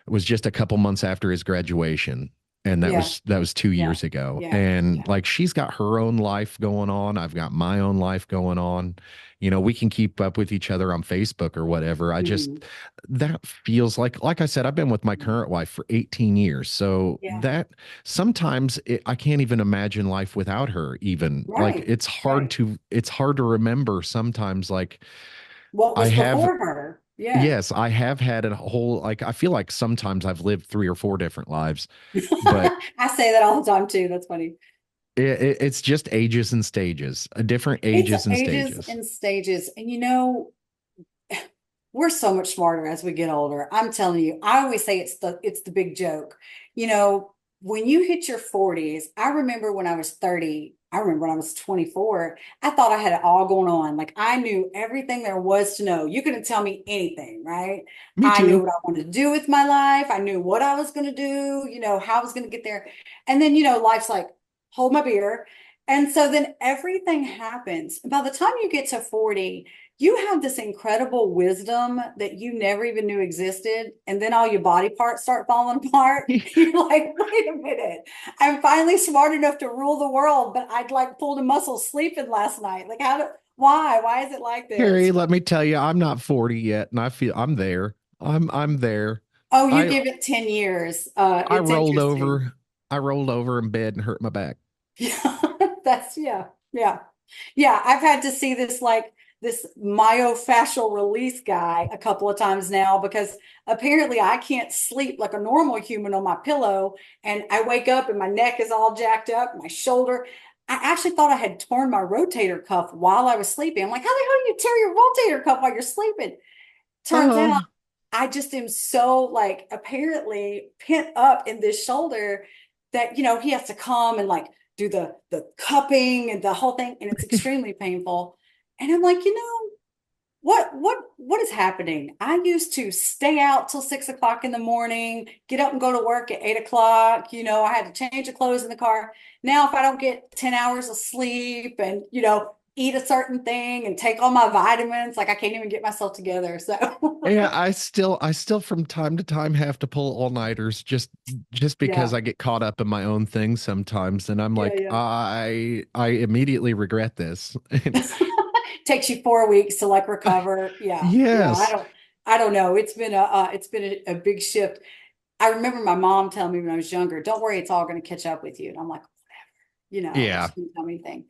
was just a couple months after his graduation. And Yeah. that was two Yeah. years ago. Yeah. And Yeah. like she's got her own life going on. I've got my own life going on. You know, we can keep up with each other on Facebook or whatever. I just Mhm. that feels like I said, I've been with my current wife for 18 years. So Yeah. that sometimes I can't even imagine life without her, even. Like Right. Right. it's hard to remember sometimes like What I was have before her? Yeah. yes, I have had a whole like I feel like sometimes I've lived three or four different lives, but I say that all the time too. That's funny. it's just ages and stages, different It's ages and ages stages. and stages. And you know, we're so much smarter as we get older. I'm telling you, I always say it's the big joke. You know, when you hit your 40s, I remember when I was 30, I remember when I was 24, I thought I had it all going on. Like I knew everything there was to know. You couldn't tell me anything, right? Me I knew too. what I wanted to do with my life. I knew what I was going to do, you know, how I was going to get there. And then, you know, life's like, hold my beer. And so then everything happens. By the time you get to 40, you have this incredible wisdom that you never even knew existed. And then all your body parts start falling apart. You're like, wait a minute. I'm finally smart enough to rule the world, but I'd like pulled a muscle sleeping last night. Like, why? Why is it like this? Carrie, let me tell you, I'm not 40 yet, and I feel I'm there. I'm there. Oh, you I give it 10 years. I It's rolled interesting. over. I rolled over in bed and hurt my back. Yeah, yeah, yeah. Yeah, I've had to see this myofascial release guy a couple of times now because apparently I can't sleep like a normal human on my pillow. And I wake up and my neck is all jacked up, my shoulder. I actually thought I had torn my rotator cuff while I was sleeping. I'm like, how the hell do you tear your rotator cuff while you're sleeping? Turns out Uh, I just am so like apparently pent up in this shoulder that, you know, he has to come and like do the cupping and the whole thing, and it's extremely painful. And I'm like, what is happening? I used to stay out till 6 o'clock in the morning, get up and go to work at 8 o'clock. I had to change the clothes in the car. Now, if I don't get 10 hours of sleep and, eat a certain thing and take all my vitamins, like I can't even get myself together. So Yeah, I still from time to time have to pull all-nighters just because yeah, I get caught up in my own things sometimes, and I'm yeah, like, yeah. I immediately regret this. Takes you 4 weeks to like recover. Yeah, yeah. I Yes. don't, I don't know. It's been a big shift. I remember my mom telling me when I was younger, "Don't worry, it's all going to catch up with you." And I'm like, Yeah. she didn't tell me anything.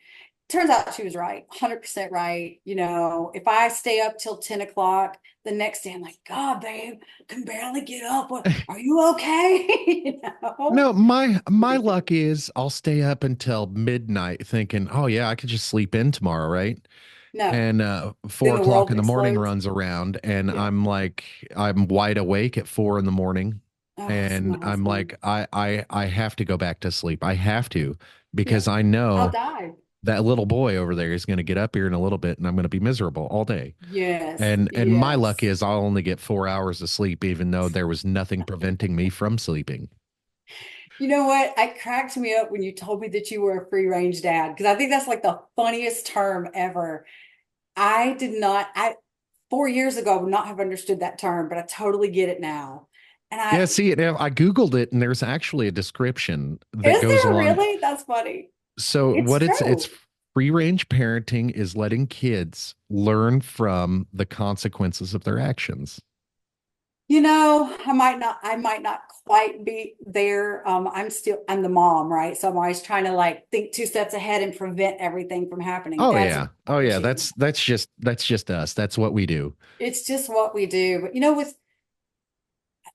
Turns out she was right, 100% right. If I stay up till 10 o'clock the next day, I'm like, God, babe, I can barely get up. What, are you okay? No, my luck is I'll stay up until midnight thinking, oh yeah, I could just sleep in tomorrow, right? No, And then four the o'clock world in the morning explodes. runs around and Yeah. I'm wide awake at 4 in the morning, Oh, it's and I'm amazing. like, I have to go back to sleep. I have to, Yeah. because I I'll know die. that little boy over there is going to get up here in a little bit and I'm going to be miserable all day. Yes. And my luck Yes. is I'll only get 4 hours of sleep, even though there was nothing preventing me from sleeping. You know what? It cracked me up when you told me that you were a free range dad, because I think that's like the funniest term ever. I did not, 4 years ago, would not have understood that term, but I totally get it now. And Yeah, see, I Googled it and there's actually a description that is goes there along. really? That's funny. So It's what it's true. free range parenting is letting kids learn from the consequences of their actions. I might not quite be there. I'm the mom, right? So I'm always trying to like think 2 steps ahead and prevent everything from happening. Oh That's yeah. Oh yeah. challenging. That's just us. That's what we do. It's just what we do. But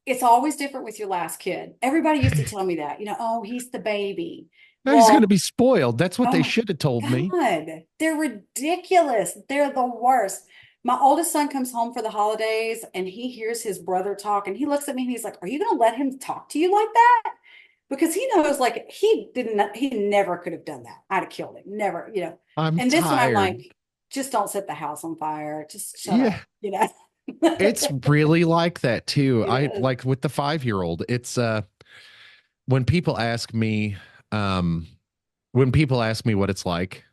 it's always different with your last kid. Everybody used to tell me that, oh, he's the baby. Oh, he's going to Well, be spoiled. That's what oh they my should have told me. God, they're ridiculous. They're the worst. My oldest son comes home for the holidays and he hears his brother talk and he looks at me and he's like, "Are you going to let him talk to you like that?" Because he knows like he never could have done that. I'd have killed him. Never. I'm And this one I'm tired. like, just don't set the house on fire. Just shut Yeah. up. It's really like that too. It I is. like with the 5-year-old. It's when people ask me, um, when people ask me what it's like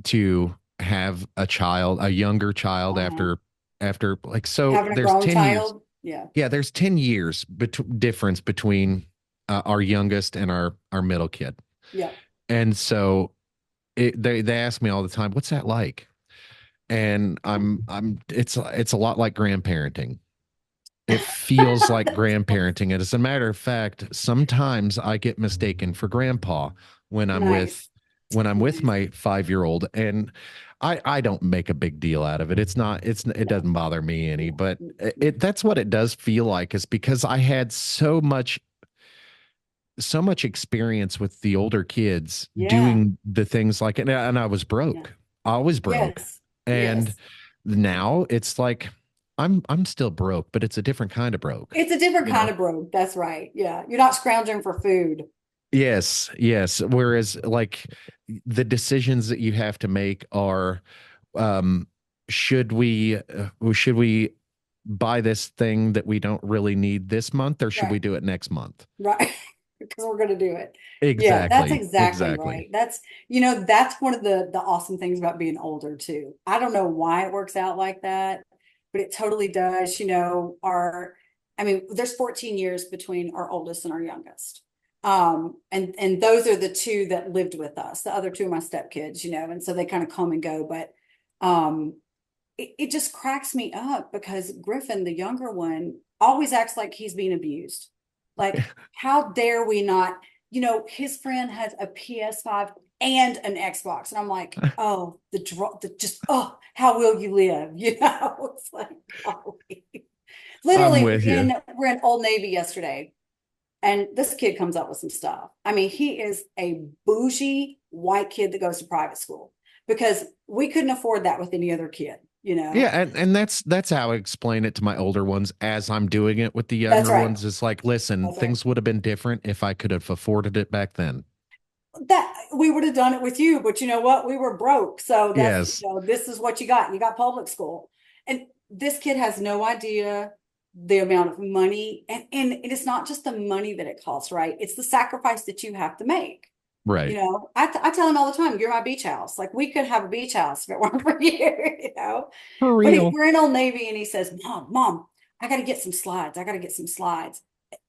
to have a younger child Uh-huh. after like, so Having a there's grown 10 years. child. Yeah. Yeah, there's 10 years difference between our youngest and our middle kid. Yeah. And so they ask me all the time, what's that like? And it's a lot like grandparenting. It feels like That's grandparenting. And as a matter of fact, sometimes I get mistaken for grandpa when I'm nice. with when I'm with Nice. my 5-year-old, and I don't make a big deal out of it. It No. doesn't bother me any, Yeah. but it that's what it does feel like, is because I had so much experience with the older kids Yeah. doing the things like, and I was Yeah. broke. I was broke. Yes. And Yes. now it's like I'm still broke, but it's a different kind of broke, It's a different you kind know? of broke. That's right. Yeah. You're not scrounging for food. Yes, yes. Whereas like the decisions that you have to make are, um should we buy this thing that we don't really need this month, or should we Right. do it next month? Right. Because we're going to do it. Yeah, that's Exactly. exactly Exactly. right. That's one of the awesome things about being older too. I don't know why it works out like that, but it totally does. I mean, there's 14 years between our oldest and our youngest. And those are the two that lived with us. The other two are my stepkids, and so they kind of come and go. But um, it just cracks me up because Griffin, the younger one, always acts like he's being abused. Like, how dare we not? His friend has a PS5 and an Xbox. And I'm like, oh, how will you live? It's like, golly. I'm Literally, with you. we're in Old Navy yesterday, and this kid comes up with some stuff. I mean, he is a bougie white kid that goes to private school because we couldn't afford that with any other kid. Yeah, and that's how I explain it to my older ones as I'm doing it with the That's younger right. ones. It's like, listen, That's right. things would have been different if I could have afforded it back then. that we would have done it with you, but you know what? We were broke. So that's, Yes. this is what you got. You got public school. And this kid has no idea the amount of money. And it's not just the money that it costs, right? It's the sacrifice that you have to make. Right. I tell him all the time, you're my beach house. Like we could have a beach house if it weren't for you, For But real. we're in Old Navy and he says, Mom, I got to get some slides. I got to get some slides.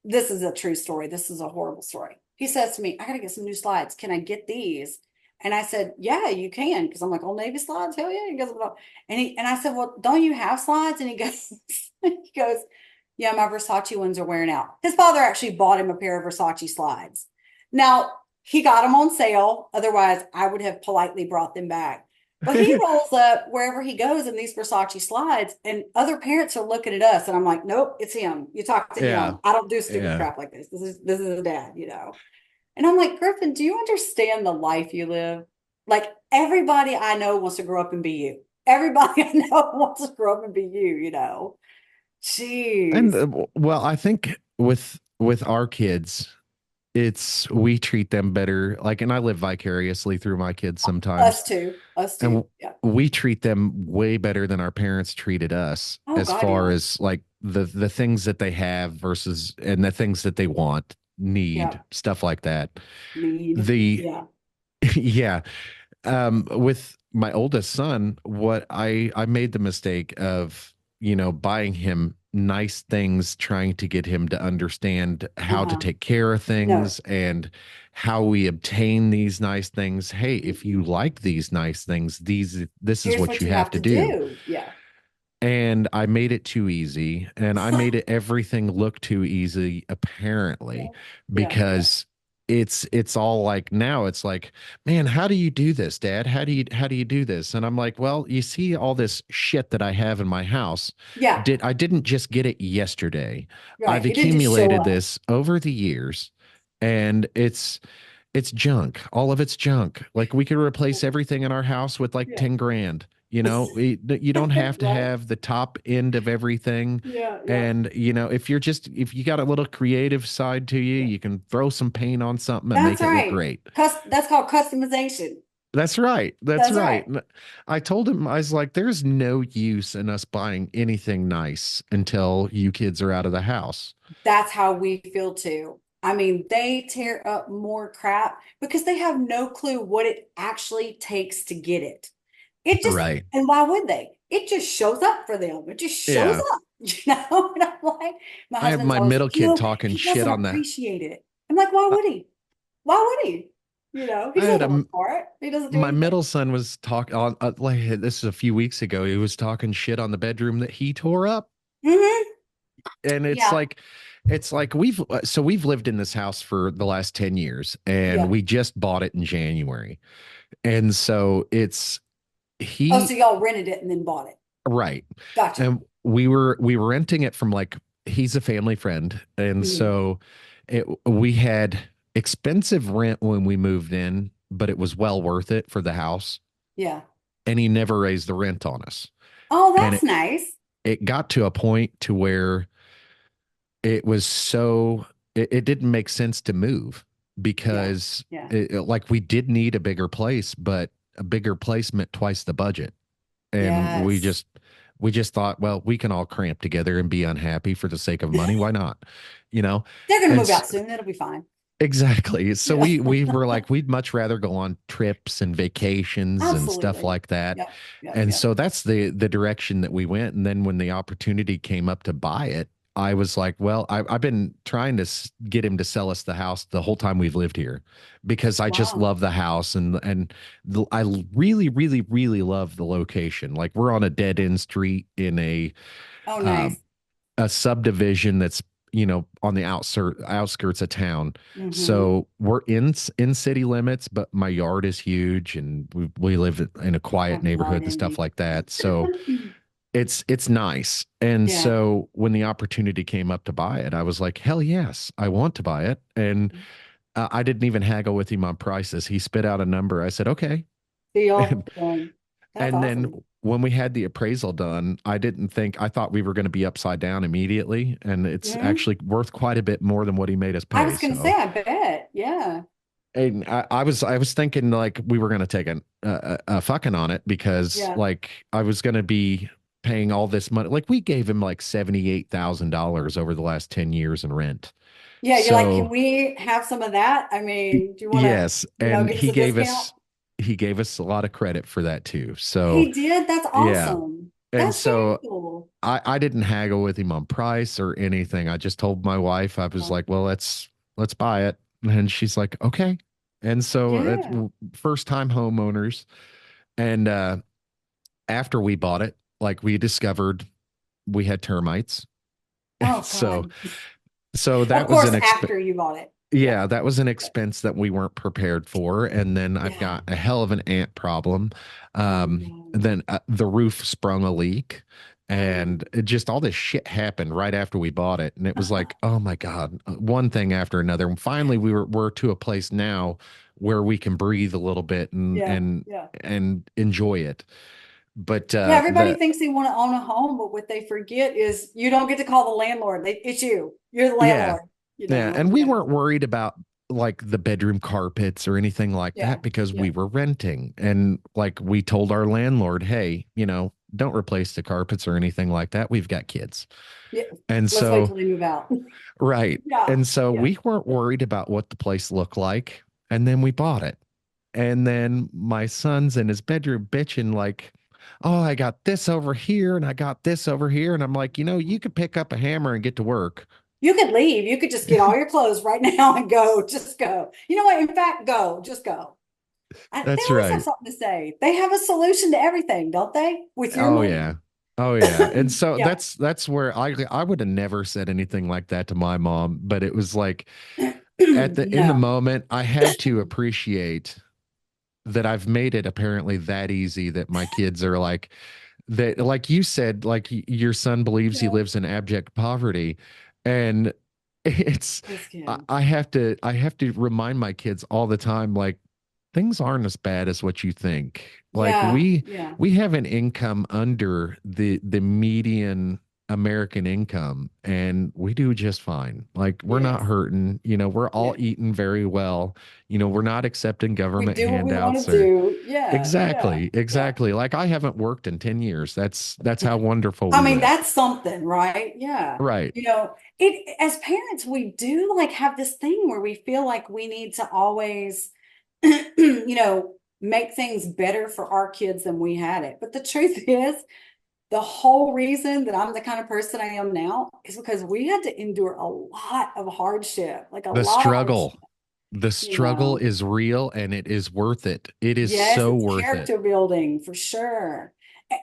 This is a true story. This is a horrible story. He says to me, I got to get some new slides. Can I get these? And I said, yeah, you can. Cause I'm like, Old Navy slides. Hell yeah. He goes, well, and I said, well, don't you have slides? And he goes, he goes, yeah, my Versace ones are wearing out. His father actually bought him a pair of Versace slides. Now he got them on sale. Otherwise I would have politely brought them back. But he rolls up wherever he goes in these Versace slides, and other parents are looking at us, and I'm like, nope, it's him. You talk to Yeah. him. I don't do stupid Yeah. crap like this. This is a dad. And I'm like, Griffin, do you understand the life you live? Like everybody I know wants to grow up and be you. Everybody I know wants to grow up and be you. And Jeez. well, I think with our kids, it's we treat them better. Like, and I live vicariously through my kids sometimes, Us too. Us and too. Yeah. we treat them way better than our parents treated us, Oh as God, far yeah. as like the things that they have versus and the things that they want, need, Yeah. stuff like that. Need. The Yeah. yeah, with my oldest son, what I made the mistake of, buying him nice things, trying to get him to understand how to Uh-huh. take care of No. things and how we obtain these nice things. Hey, if you like these nice things, this is Here's what what you you have have to to do. do. Yeah. And I made it too easy, and I made it everything look too easy, apparently, Yeah. Yeah. Yeah. because it's all like now it's like, man, how do you do this, Dad? How do you do this? And I'm like, well, you see all this shit that I have in my house. Yeah. I didn't just get it yesterday. I've Right. It didn't just show accumulated up. this over the years, and it's junk. All of it's junk. Like we could replace everything in our house with like Yeah. 10 grand. You don't have to Right. have the top end of everything. Yeah. Yeah. And, if you got a little creative side to you, Yeah. you can throw some paint on something and That's make it look right. great. That's called customization. That's right. That's That's right. right. And I told him, I was like, there's no use in us buying anything nice until you kids are out of the house. That's how we feel too. I mean, they tear up more crap because they have no clue what it actually takes to get it. It just, Right. and why would they? It just shows up for them. It just shows Yeah. up, And I'm like, my I have husband's my always, middle kid talking he shit doesn't on the. appreciate it. I'm like, why I would he? Why would he? He I had doesn't a work for it. He doesn't do My anything. middle son was talking on like this is a few weeks ago. He was talking shit on the bedroom that he tore up, Hmm. and Yeah. it's like we've lived in this house for the last 10 years, and Yeah. we just bought it in January, and so it's Oh, so he y'all rented it and then bought it. right, Gotcha. and we were renting it from, like, he's a family friend, and Hmm. so we had expensive rent when we moved in, but it was well worth it for the house, Yeah. and he never raised the rent on us. Oh, And that's nice. it got to a point to where it was so it didn't make sense to move, Yeah. because Yeah. like, we did need a bigger place, but a bigger place meant twice the budget. And Yes. we just thought, well, we can all cramp together and be unhappy for the sake of money. Why not? You know? They're going to And move out soon. It'll be fine. exactly. So Yeah. we were like, we'd much rather go on trips and vacations and stuff Absolutely. like that. Yep. Yep. And Yep. so that's the direction that we went. And then when the opportunity came up to buy it, I was like, well, I've been trying to get him to sell us the house the whole time we've lived here, because I just Wow. love the house, I really, really, really love the location. Like, we're on a dead end street in Oh, um, nice. a subdivision that's, on the outskirts of town. Mm-hmm. So we're in city limits, but my yard is huge, and we live in a quiet Oh, Lord, neighborhood and stuff Indy. like that. So it's nice. And Yeah. so when the opportunity came up to buy it, I was like, hell yes, I want to buy it. And I didn't even haggle with him on prices. He spit out a number. I said, okay. Deal And, done. That's and then awesome. when we had the appraisal done, I thought we were going to be upside down immediately. And it's Hmm. actually worth quite a bit more than what he made us I pay. was going to say, So I bet. Yeah. And I was thinking like we were gonna take a fucking on it because Yeah. like I was gonna be paying all this money. Like we gave him like $78,000 over the last 10 years in rent. Yeah, you're like, can So we have some of that? I mean, do you want to, yes, and give us a discount? he gave us a lot of credit for that too. So He did. That's yeah. awesome. And That's very so cool. I didn't haggle with him on price or anything. I just told my wife, I was Uh, like, well, let's buy it. And she's like, okay. And so it's Yeah. first time homeowners. And after we bought it, like we discovered we had termites. Oh So God. that Of was course, an after you bought it. Yeah. yeah, that was an expense that we weren't prepared for. And then I've Yeah. got a hell of an ant problem. Oh no. Then the roof sprung a leak. Oh. And it just all this shit happened right after we bought it. And it was like, oh my God, one thing after another. And finally we're to a place now where we can breathe a little bit Yeah. Yeah. and enjoy it. But Yeah. Everybody the thinks they want to own a home, but what they forget is you don't get to call the landlord. It's you. You're the yeah, landlord. yeah. And we Yeah. weren't worried about like the bedroom carpets or anything like Yeah. that because we Yeah. were renting. And like we told our landlord, hey, don't replace the carpets or anything like that. We've got kids. Yeah. And Let's wait so, till they move out. right. Yeah. And so Yeah. we weren't Yeah. worried about what the place looked like. And then we bought it. And then my son's in his bedroom bitching, like, oh, I got this over here and I got this over here. And I'm like, you could pick up a hammer and get to work. You could leave. You could just get all your clothes right now and go. Just go. You know what? In fact, go. Just go. They That's always have right. something to say. They have a solution to everything, don't they? With your Oh money. yeah. Oh yeah. And so Yeah. that's where I would have never said anything like that to my mom, but it was like at the in the No. moment I had to appreciate that I've made it apparently that easy that my kids are like that like you said like your son believes he Yeah. lives in abject poverty and it's This kid. I have to remind my kids all the time like things aren't as bad as what you think. Like Yeah. Yeah. we have an income under the median American income and we do just fine. Like we're not Yes. hurting, we're all Yeah. eating very well. We're not accepting We government do what we want handouts to or do. Yeah. Yeah. exactly, Yeah. exactly. Like I haven't worked in 10 years. That's how wonderful I we mean, live. that's something, right? Yeah. Right. It as parents, we do like have this thing where we feel like we need to always, make things better for our kids than we had it. But the truth is, the whole reason that I'm the kind of person I am now is because we had to endure a lot of hardship, like a The lot of hardship, struggle. The you struggle know. is real and it is worth it. It is Yes, so it's worth it. character building for sure.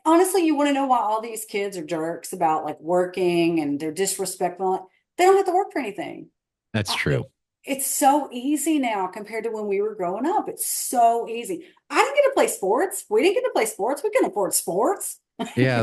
Honestly, you want to know why all these kids are jerks about like working and they're disrespectful? They don't have to work for anything. That's I, true. it, it's so easy now compared to when we were growing up. It's so easy. I didn't get to play sports. We didn't get to play sports. We couldn't afford sports. Yeah,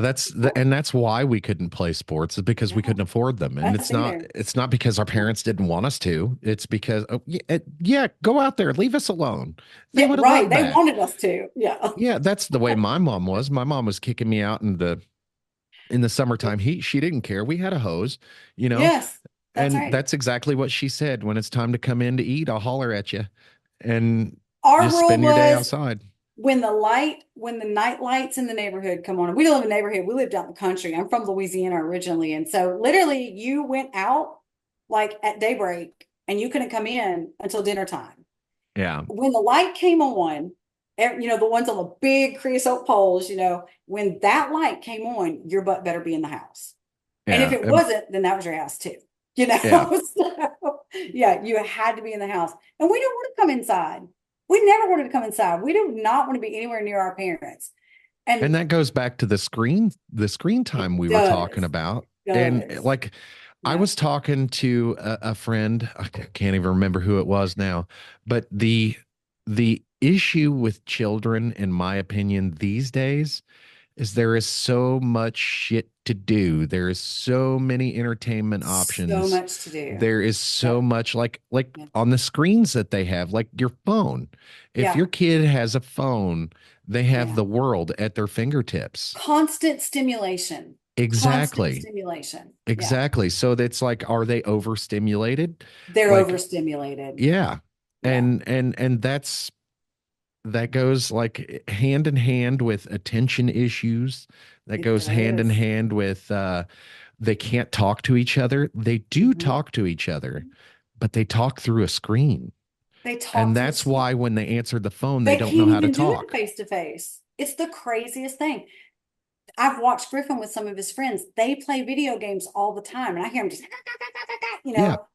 and that's why we couldn't play sports is because we Yeah, couldn't afford them. And us either. it's not because our Yeah. parents didn't want us to. It's because oh, yeah, yeah, go out there, leave us alone. They Yeah, would have right. loved They that. wanted us to. Yeah. Yeah, that's the way my mom was. My mom was kicking me out in the summertime heat. She didn't care. We had a hose, you know, Yes, that's and right. that's exactly what she said. When it's time to come in to eat, I'll holler at you and Our just rule spend your day was outside. when the night lights in the neighborhood come on, we don't live in a neighborhood, we lived out in the country. I'm from Louisiana originally. And so literally you went out like at daybreak and you couldn't come in until dinner time. Yeah. When the light came on, the ones on the big creosote poles, when that light came on, your butt better be in the house. And if Yeah. it wasn't, then that was your house too. You know, Yeah. so yeah, you had to be in the house. And we don't want to come inside. We never wanted to come inside. We do not want to be anywhere near our parents. And And that goes back to the screen it time we were talking does. about. It And does. like I Yeah. was talking to a friend, I can't even remember who it was now, but the issue with children, in my opinion, these days is there is so much shit to do. There is so many entertainment So options. much to do. There is so Yep. much like Yep. on the screens that they have, like your phone. If Yeah. your kid has a phone, they have Yeah. the world at their fingertips. Constant stimulation. Constant Exactly. stimulation. Yeah. Exactly. So that's like, are they overstimulated? They're Like, overstimulated. yeah. Yeah, And that goes like hand in hand with attention issues. That it goes hand in does. hand with they can't talk to each other. They do Hmm. talk to each other, but they talk through a screen. They And talk through a that's why when they answer the phone, they They don't know can't how to even do it talk. face to face. It's the craziest thing. I've watched Griffin with some of his friends. They play video games all the time, and I hear them just, you Yeah, know,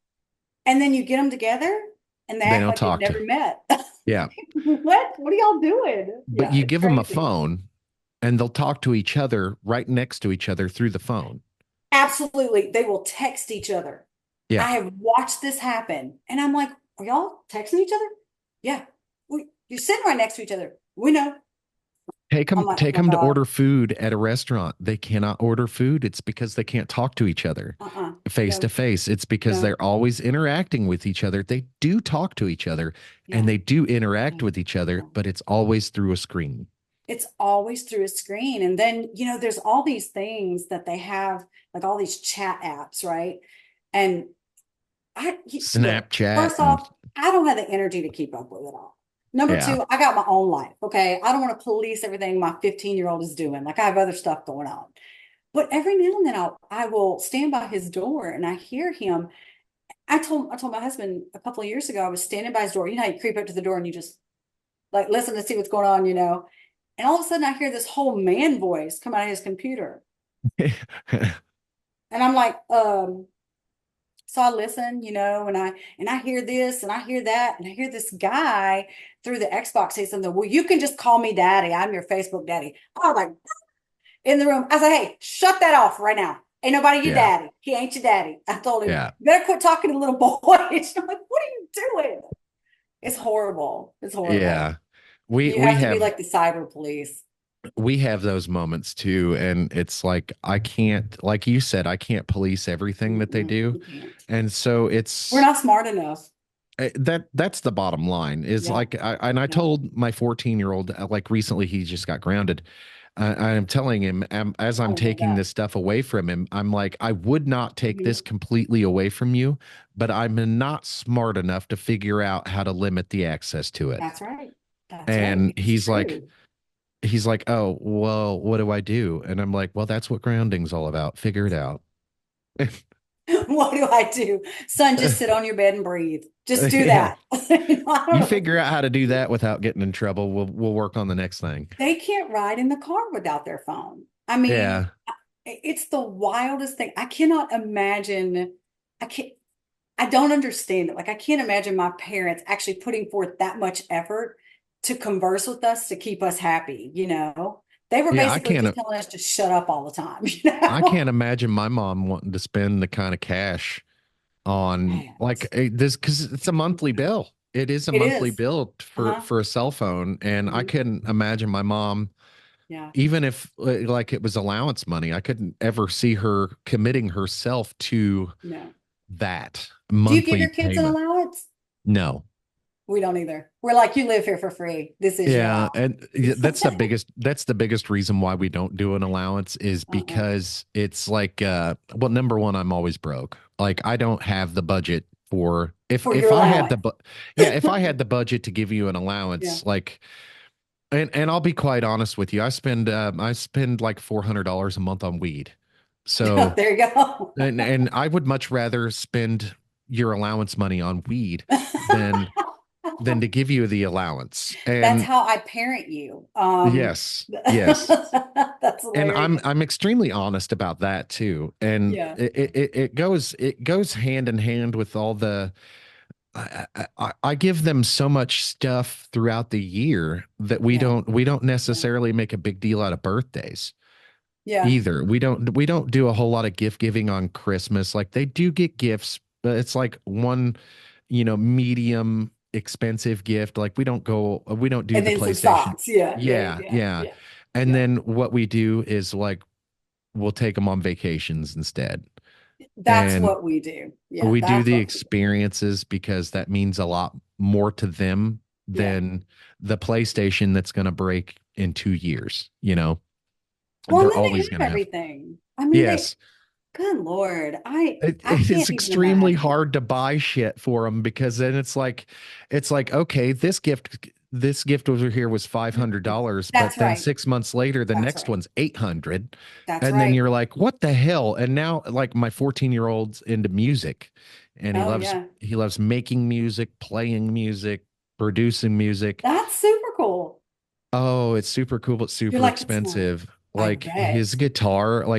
and then you get them together and they they act don't like they've talk to. never met. Yeah. What? What are y'all doing? But Yeah, you it's give them a crazy. phone and they'll talk to each other right next to each other through the phone. Absolutely. They will text each other. Yeah. I have watched this happen, and I'm like, are y'all texting each other? Yeah. You're sitting right next to each other. We know. I'm like, oh Take my them to God. order food at a restaurant. They cannot order food. It's because they can't talk to each other face to No, face. It's because no. they're always interacting with each other. They do talk to each other and Yeah. they do interact No, with each other, no. but it's always through a screen. It's always through a screen. And then, there's all these things that they have, like all these chat apps, right? And look, Snapchat first and off, I don't have the energy to keep up with it all. Number yeah. two, I got my own life. Okay. I don't want to police everything my 15-year-old is doing. Like I have other stuff going on. But every now and then I will stand by his door and I hear him. I told my husband a couple of years ago, I was standing by his door. You know how you creep up to the door and you just like listen to see what's going on. And all of a sudden I hear this whole man voice come out of his computer. And I'm like, so I listen, and I hear this and I hear that, and I hear this guy through the Xbox say something. Well, you can just call me daddy. I'm your Facebook daddy. I was like in the room. I said, hey, shut that off right now. Ain't nobody your Yeah. daddy. He ain't your daddy. I told him, Yeah. you better quit talking to little boys. I'm like, what are you doing? It's horrible. It's horrible. Yeah. We You we have to be have like the cyber police. we have those moments too, and it's like I can't, like you said, I can't police everything that they Mm-mm, do. you can't. And so We're not smart enough. that's the bottom line is Yeah. like I Yeah. told my 14-year-old like recently he just got grounded. I'm telling him as I'm Oh my taking God. this stuff away from him, I'm like, I would not take You this completely away from you, but I'm not smart enough to figure out how to limit the access to it. That's right. That's right. And It's true. he's like, oh, well, what do I do? And I'm like, well, that's what grounding's all about. Figure it out. What do I do? Son, just sit on your bed and breathe. Just do Yeah. that. I don't You know what figure out how to do that without getting in trouble. We'll work on the next thing. they can't ride in the car without their phone. I mean, Yeah. it's the wildest thing. I cannot imagine. I can't, I don't understand it. Like, I can't imagine my parents actually putting forth that much effort to converse with us to keep us happy. They were Yeah, basically just telling us to shut up all the time, you I know? can't imagine my mom wanting to spend the kind of cash on like Yes. this because it's a monthly bill. It is a It monthly is. bill Uh-huh. for a cell phone, and I Mhm. couldn't imagine my mom, Yeah. even if like it was allowance money, I couldn't ever see her committing herself to No. that Do you give monthly your kids an payment. allowance? No. We don't either. We're like, you live here for free. This is your Yeah, allowance. and that's the biggest reason why we don't do an allowance is Uh-uh. because it's like well, number one, I'm always broke. Like I don't have the budget for For your if I had the allowance. bu yeah, if I had the budget to give you an Yeah. allowance, like and I'll be quite honest with you, I spend like $400 a month on weed. So There you go. and I would much rather spend your allowance money on weed than to give you the allowance. That's And how I parent you. yes, yes. That's And hilarious. I'm extremely honest about that too. And Yeah. it goes hand in hand with all the I give them so much stuff throughout the year that Yeah. we don't Yeah. necessarily make a big deal out of birthdays Yeah. either. We don't do a whole lot of gift giving on Christmas. Like they do get gifts, but it's like one, medium expensive gift. Like we don't do And the then some PlayStation. socks. Yeah. Yeah. Yeah, Yeah. yeah. Yeah. And Yeah. then what we do is like we'll take them on vacations instead. That's And what we do. Yeah. we do That's the what we do. experiences because that means a lot more to them Yeah. than the PlayStation that's going to break in 2 years, Well, and they're then they always going have to have. everything. I mean, Yes. Good Lord. I It's can't even extremely imagine. hard to buy shit for them because then it's like, okay, this gift over here was $500, but That's then right. 6 months later, the That's next right. one's 800. That's And then right. you're like, what the hell? And now like my 14-year-old's into music and Oh, yeah. he loves making music, playing music, producing music. That's super cool. Oh, it's super cool, but You're super like, it's not. expensive. I Like his bet. guitar, we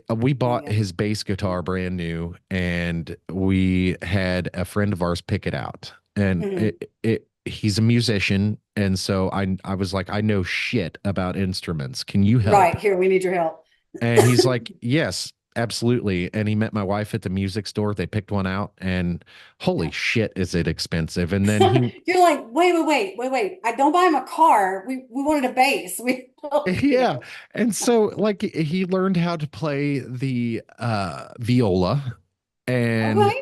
Oh, bought yeah. his bass guitar brand new, and we had a friend of ours pick it out. And Mhm. he's a musician, and so I was like, I know shit about instruments. Can you help? Right. Here, we need your help. And he's like, yes, absolutely. And he met my wife at the music store. They picked one out, and holy Yeah. shit, is it expensive? And then he You're like, wait. I don't buy him a car. We wanted a base. We, you Yeah. know. And so like he learned how to play the viola, and Okay.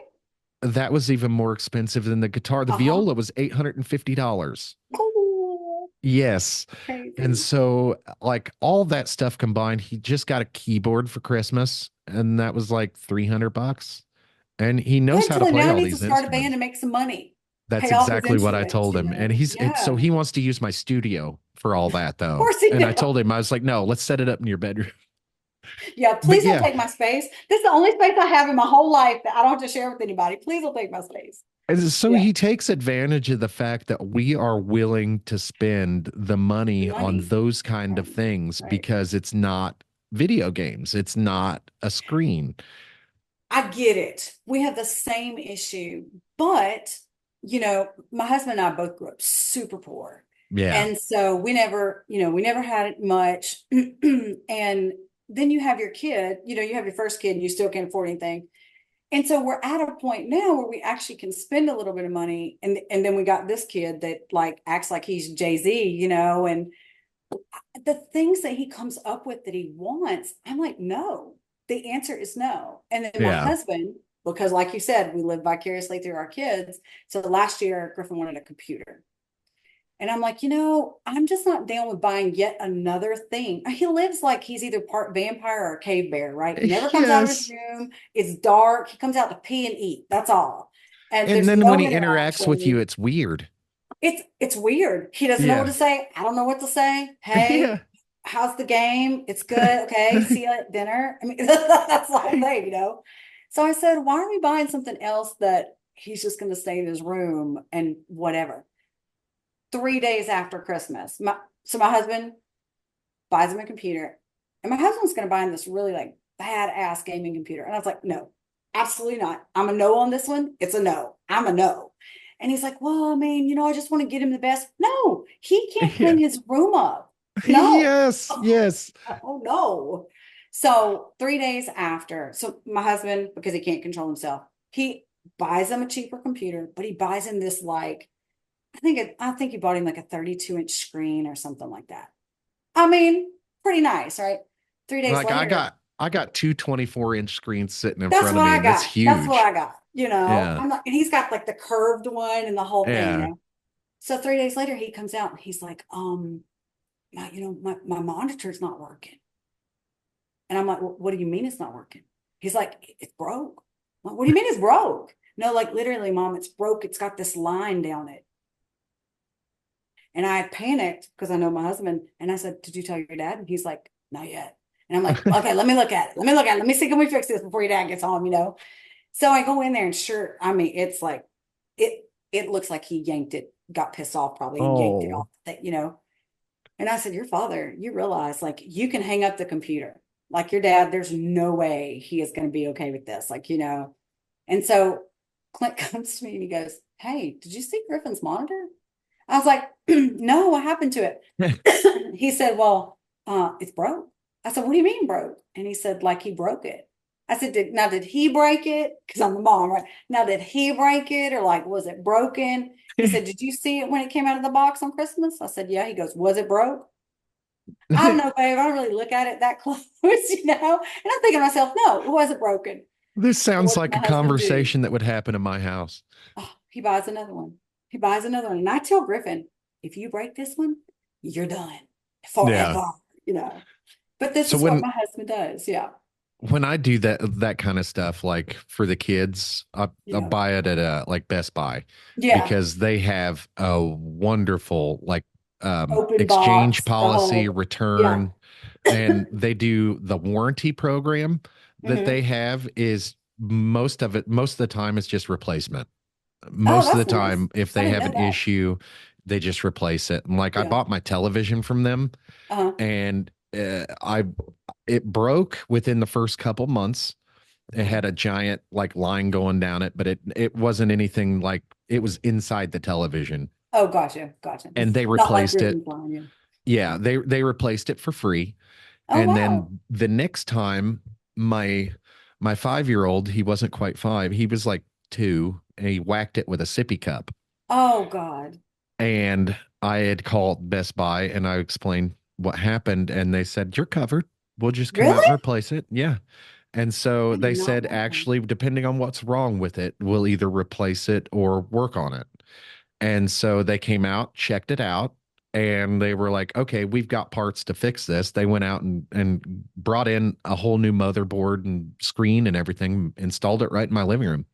that was even more expensive than the guitar. The Uh-huh. viola was $850. Cool. Yes. And Crazy. so like all that stuff combined, he just got a keyboard for Christmas and that was like $300. And he knows Good. how to So play now he all needs to these start a band instruments. and make some money. That's Pay off his exactly what I instruments, told you him. And know? so Yeah. he wants to use my studio for all that Of though. course he And I does. told him, I was like, no, let's set it up in your bedroom. Yeah, But please don't yeah, take my space. This is the only space I have in my whole life that I don't have to share with anybody. Please don't take my space. and so Yeah. he takes advantage of the fact that we are willing to spend the The money on money. those kind of Right. things Right. because it's not video games. It's not a screen. I get it. We have the same issue, but my husband and I both grew up super poor. Yeah. And so we never had it much. And then you have your kid, you have your first kid and you still can't afford anything. And so we're at a point now where we actually can spend a little bit of money. And then we got this kid that like acts like he's Jay-Z, and the things that he comes up with that he wants, I'm like, no, the answer is no. And then my Yeah. husband, because like you said, we live vicariously through our kids. So last year, Griffin wanted a computer. And I'm like, I'm just not down with buying yet another thing. He lives like he's either part vampire or a cave bear, right? He never comes out of his Yes. room. It's dark. He comes out to pee and eat. That's all. And And there's then when no he interacts with you, interaction. it's weird. It's weird. He doesn't know what Yeah. to say. I don't know what to say. Hey, Yeah. how's the game? It's good. Okay, see you at dinner. I mean, that's the whole thing. So I said, why are we buying something else that he's just going to stay in his room and whatever? 3 days after Christmas, my husband buys him a computer, and my husband's going to buy him this really like badass gaming computer, and I was like, no, absolutely not. I'm a no on this one. It's a no. I'm a no. And he's like, well, I mean, I just want to get him the best. No, he can't Yeah. clean his room up. No. Yes. Yes. Oh, no. So 3 days after, so my husband, because he can't control himself, he buys him a cheaper computer, but he buys him this like, I think he bought him like a 32-inch screen or something like that. I mean, pretty nice, right? 3 days Like later, I got two 24-inch screens sitting in that's front of what me I and it's got. That's what huge. I got. Yeah. I'm like, and he's got like the curved one and the whole Yeah. thing. So 3 days later, he comes out and he's like, my monitor's not working. And I'm like, well, what do you mean it's not working? He's like, it's broke. I'm like, what do you mean it's broke? No, like literally, mom, it's broke. It's got this line down it. And I panicked because I know my husband. And I said, did you tell your dad? And he's like, not yet. And I'm like, okay, let me look at it. Let me look at it. Let me see, can we fix this before your dad gets home? So I go in there and sure, I mean, it's like it looks like he yanked it, got pissed off probably and yanked it Oh. off that. And I said, your father, you realize like you can hang up the computer. Like your dad, there's no way he is going to be okay with this. And so Clint comes to me and he goes, hey, did you see Griffin's monitor? I was like, no, what happened to it? He said, well, it's broke. I said, what do you mean broke? And he said, like he broke it. I said, did he break it? Because I'm the mom, right? Now, did he break it or like, was it broken? He said, did you see it when it came out of the box on Christmas? I said, yeah. He goes, was it broke? I don't know, babe. I don't really look at it that close. And I'm thinking to myself, no, it wasn't broken. This So sounds what did like my a husband do? conversation that would happen in my house. Oh, he buys another one. He buys another one. And I tell Griffin, if you break this one, you're done Yeah. forever. But this So is what when my husband does. Yeah. when I do that kind of stuff, like for the kids, I Yeah. buy it at like Best Buy Yeah. because they have a wonderful like Open exchange box, the policy, whole, yeah. return, and they do the warranty program that they Hmm. have is most of the time it's just replacement. Oh, Most of the that's nice. time, if I they didn't have know an that. issue, they just replace it. And like I Yeah. bought my television from them Uh-huh. and I it broke within the first couple months. It Uh-huh. had a giant like line going down it, but it wasn't anything like it was inside the television. Oh, gotcha. Gotcha. And they Not like replaced it. dripping flying you. Yeah, they replaced it for free. Oh, And wow. then the next time my 5-year old, he wasn't quite 5, he was like 2, and he whacked it with a sippy cup. Oh, God. And I had called Best Buy and I explained what happened, and they said, "You're covered. We'll just come out Really? and replace it." Yeah. And so I did they not said, know that. actually, depending on what's wrong with it, we'll either replace it or work on it. And so they came out, checked it out, and they were like, okay, we've got parts to fix this. They went out and brought in a whole new motherboard and screen and everything, installed it right in my living room.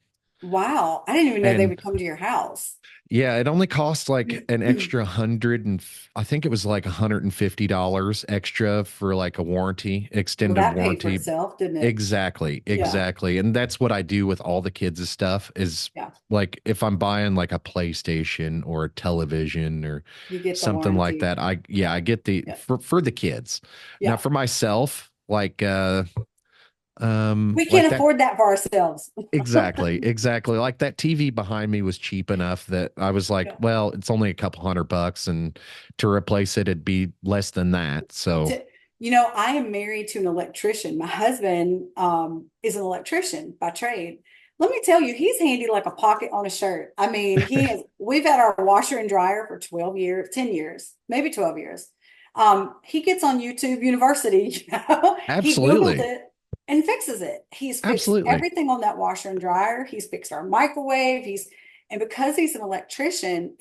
Wow. I didn't even know they And would come to your house. yeah, it only cost like an extra hundred and I think it was like $150 extra for like a warranty, Well, extended that paid for warranty. itself, didn't it? Exactly, Yeah. exactly. And that's what I do with all the kids' stuff is Yeah. like if I'm buying like a PlayStation or a television or You get the something like warranty. that, I get the Yeah. for the kids. Now Yeah. for myself, We like can't that. afford that for ourselves. Exactly, exactly. Like that TV behind me was cheap enough that I was like, Yeah. well, it's only a couple $100 and to replace it, it'd be less than that. So To, I am married to an electrician. My husband is an electrician by trade. Let me tell you, he's handy like a pocket on a shirt. I mean, we've had our washer and dryer for 12 years, 10 years, maybe 12 years. He gets on YouTube University, he Googles absolutely, it and fixes it. He's fixed absolutely. everything on that washer and dryer. He's fixed our microwave. And because he's an electrician,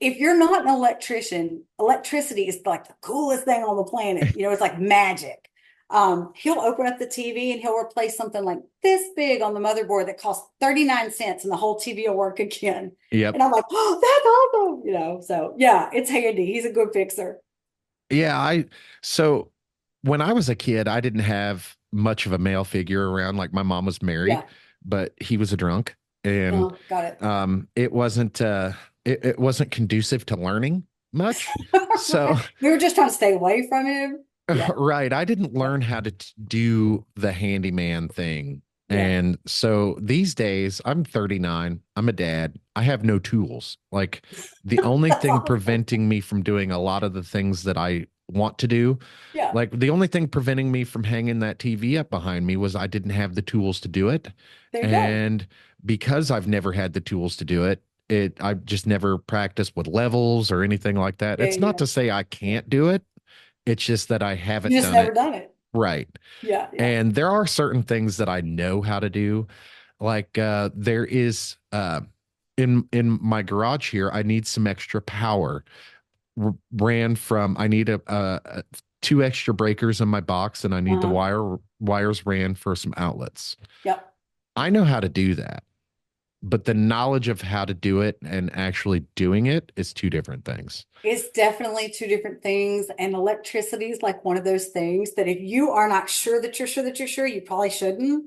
if you're not an electrician, electricity is like the coolest thing on the planet. It's like magic. He'll open up the TV and he'll replace something like this big on the motherboard that costs 39 cents and the whole TV will work again. Yep. And I'm like, oh, that's awesome. So yeah, it's handy. He's a good fixer. Yeah, so when I was a kid, I didn't have much of a male figure around. Like my mom was married, Yeah. but he was a drunk and Got it. it wasn't conducive to learning much. So We were just trying to stay away from him. Yeah. right. I didn't Yeah. learn how to do the handyman thing. Yeah. And so these days, I'm 39. I'm a dad. I have no tools. Like the only That's thing awesome. preventing me from doing a lot of the things that I want to do, Yeah. like the only thing preventing me from hanging that TV up behind me was I didn't have the tools to do it. There you go. And because I've never had the tools to do it, I've just never practiced with levels or anything like that. Yeah. It's not Yeah. to say I Yeah. can't do it. It's just that I You haven't just done never it done it. right. Yeah. Yeah. And there are certain things that I know how to do. Like there is in my garage here, I need some extra power. Ran from I need a two extra breakers in my box and I need the Uh-huh. wires ran for some outlets. Yep. I know how to do that, but the knowledge of how to do it and actually doing it is two different things. It's definitely two different things. And electricity is like one of those things that if you are not sure that you're sure that you're sure, you probably shouldn't.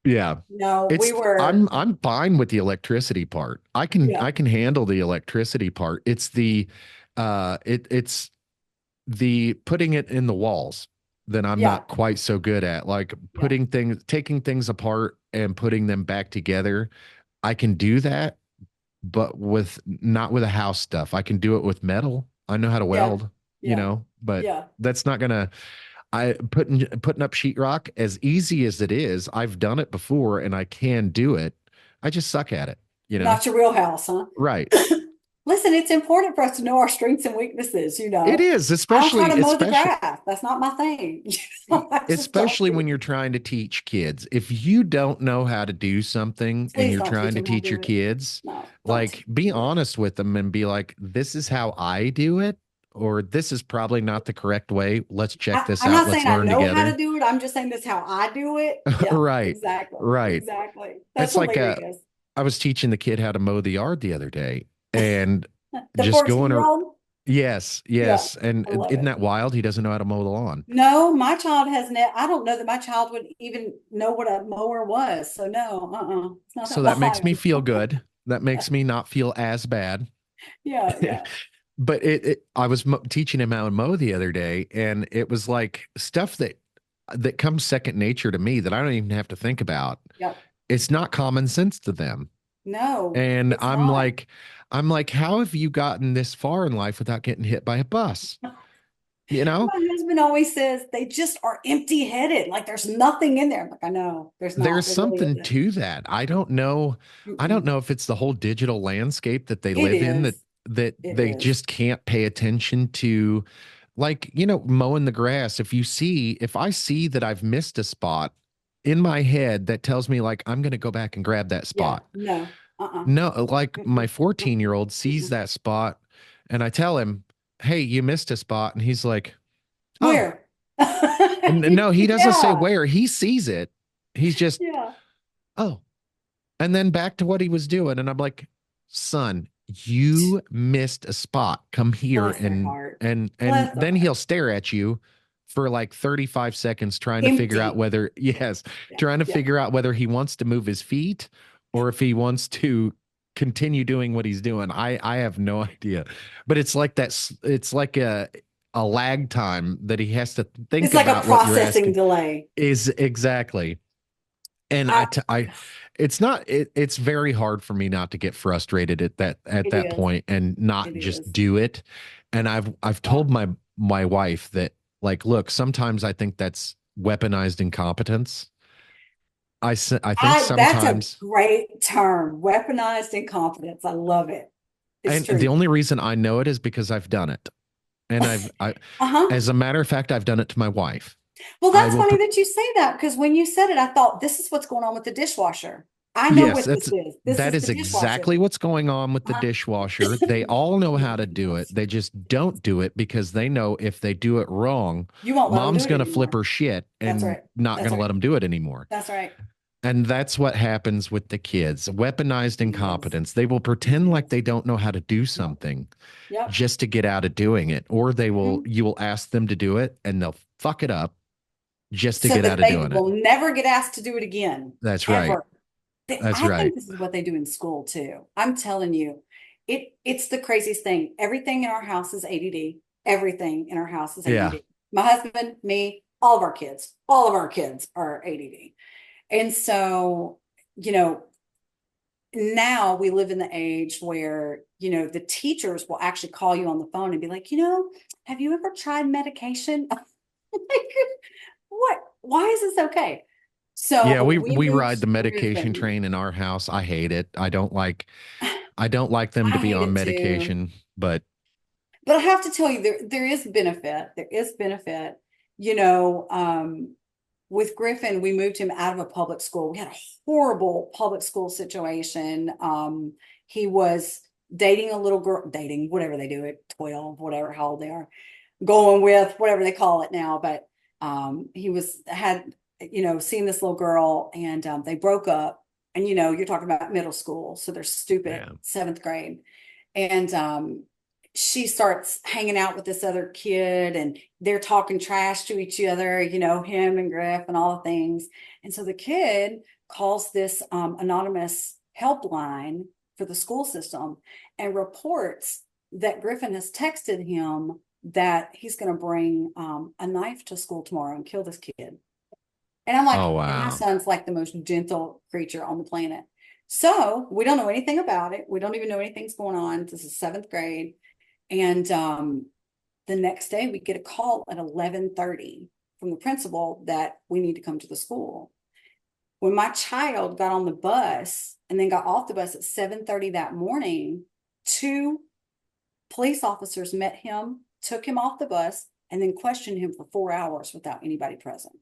Yeah. No, we It's were, I'm fine with the electricity part. yeah, I can handle the electricity part. It's the putting it in the walls that I'm yeah, not quite so good at. Like yeah, taking things apart and putting them back together. I can do that, but with not with a house stuff. I can do it with metal. I know how to yeah, weld, yeah, but yeah. that's not gonna I putting up sheetrock as easy as it is. I've done it before and I can do it. I just suck at it, you know? Not your wheelhouse, huh? Right. Listen, it's important for us to know our strengths and It is, I don't try to especially mow the grass. That's not my thing. I just don't especially do when it. you're trying to teach kids. If you don't know how to do something and Please you're don't teach trying to them how to teach your do it. kids, No, don't teach like be them. honest with them and be like, this is how I do it, or this is probably not the correct way. Let's check this I'm out. not Let's saying I learn know how together. to do it. I'm just saying this is how I do it. Yeah, Right. exactly. Right. Exactly. That's It's like hilarious. I was teaching the kid how to mow the yard the other day and The just going to, 14-year-old? yes, Yeah, yes. And I love isn't it. that wild? He doesn't know how to mow the lawn. No, my child has ne I don't know that my child would even know what a mower was. So no, it's not So that that makes me wild. feel good. That makes me not feel as bad. Yeah, yeah, But I was teaching him how to mow the other day, and it was like stuff that comes second nature to me that I don't even have to think about. yep. It's not common sense to them. No, And it's not. I'm like, how have you gotten this far in life without getting hit by a bus? You know, My husband always says they just are empty-headed. Like there's nothing in there. I'm like, I know, there's there's not. There really something isn't. to that. I don't know. I don't Mm-mm. know if it's the whole digital landscape that they It live in is. that It they is. just can't pay attention to, like, mowing the grass. If I see that I've missed a spot in my head, that tells me like I'm going to go back and grab that Yeah. spot. No. Uh-uh. No, like my Mm-mm. 14-year-old sees Mm-mm. that spot and I tell him, "Hey, you missed a spot." And he's like, "Oh." Where? And no, he doesn't say Yeah. where. He sees it. He's just, Yeah. "Oh." And then back to what he was doing. And I'm like, "Son, you missed a spot. Come here." Bless their And heart. and Bless their then heart. he'll stare at you for like 35 seconds trying to figure out Empty. whether, yes, Yeah. trying to Yeah. figure out whether he wants to move his feet or if he wants to continue doing what he's doing. I have no idea. But it's like it's like a lag time that he has to think It's like a about what you're processing asking. delay. Is exactly. And I, it's not, it's very hard for me not to get frustrated at it that is. point and not It just is. do it. And I've Yeah. told my wife that, like, look, sometimes I think that's weaponized incompetence. I think That's a sometimes, great term. Weaponized incompetence. I love it. It's and the true. only reason I know it is because I've done it. And Uh-huh. as a matter of fact, I've done it to my wife. Well, I that's will funny that you say that because when you said it, I thought this is what's going on with the dishwasher. I know Yes, what this is. This that is is the dishwasher. exactly what's going on with the Uh-huh. dishwasher. They all know how to do it. They just don't do it because they know if they do it wrong, You won't let them do mom's it going to flip anymore. her shit That's and right. not going That's to let right. them do it anymore. That's right. And that's what happens with the kids. Weaponized It is. incompetence. They will It pretend like is. they don't know how to do Yep. something Yep. just to get out of doing it, or Mhm. you will ask them to do it and they'll fuck it up just to So get that out of they doing it. will never get asked to do it again, That's right. ever. That's I right. think this is what they do in school too. I'm telling you, it's the craziest thing. Everything in our house is ADD. Everything in our house is Yeah. ADD. My husband, me, all of our kids are ADD. And so, you know, now we live in the age where, the teachers will actually call you on the phone and be like, have you ever tried medication? Like, what? Why is this okay? Yeah, So we we moved ride the medication Griffin. train in our house. I hate it. I don't like them I to be hate on it too. medication, but But I have to tell you, there is benefit. There is benefit. You know, with Griffin, we moved him out of a public school. We had a horrible public school situation. He was dating a little girl, dating, whatever they do at 12, whatever, how old they are, going with whatever they call it now. But he seen this little girl and they broke up. And, you're talking about middle school. So they're stupid, yeah. seventh grade. And she starts hanging out with this other kid and they're talking trash to each other, him and Griff and all the things. And so the kid calls this anonymous helpline for the school system and reports that Griffin has texted him that he's going to bring a knife to school tomorrow and kill this kid. And I'm like, Oh and my wow. son's like the most gentle creature on the planet. So we don't know anything about it. We don't even know anything's going on. This is seventh grade. And the next day we get a call at 11:30 from the principal that we need to come to the school. When my child got on the bus and then got off the bus at 7:30 that morning, two police officers met him, took him off the bus, and then questioned him for 4 hours without anybody present.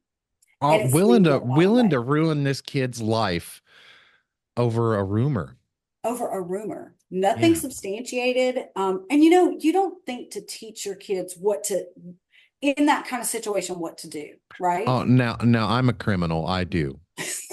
Oh, And it seemed to go on willing to away. ruin this kid's life over a rumor. over a rumor, nothing Yeah. substantiated. And you don't think to teach your kids what to, in that kind of situation, what to do, right? Oh, now I'm a criminal. I do.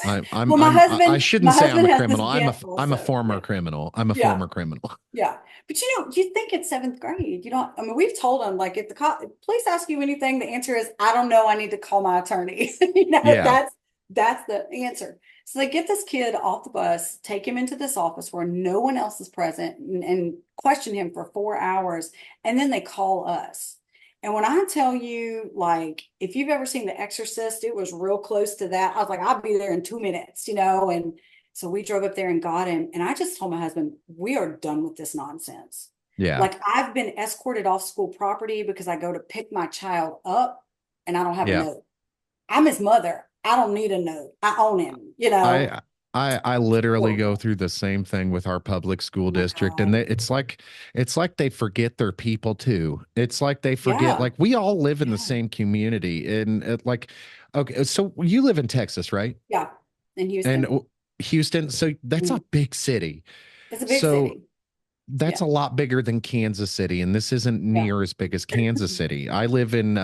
Well, I my shouldn't say I'm husband a has this criminal. gift I'm a also. former Yeah. criminal. I'm a Yeah. former criminal. Yeah. But you think it's seventh grade. You don't, I mean, we've told them, like, if the police ask you anything, the answer is, I don't know. I need to call my attorney. Yeah. That's the answer. So they get this kid off the bus, take him into this office where no one else is present, and question him for 4 hours. And then they call us. And when I tell you, like, if you've ever seen The Exorcist, it was real close to that. I was like, I'll be there in 2 minutes, and so we drove up there and got him. And I just told my husband, we are done with this nonsense. Yeah. Like, I've been escorted off school property because I go to pick my child up and I don't have a Yeah. note. I'm his mother. I don't need a note. I own him. I I literally go Horrible. through the same thing with our public school Oh my district, and God. it's like they forget their people too. It's like they forget, Yeah. like, we all live in the Yeah. same community, and like, okay, so you live in Texas, right? Yeah. In And Houston. Houston, so that's a Mhm. big city. It's a big So city. that's Yeah. a lot bigger than Kansas City, and this isn't Yeah. near as big as Kansas City. I live in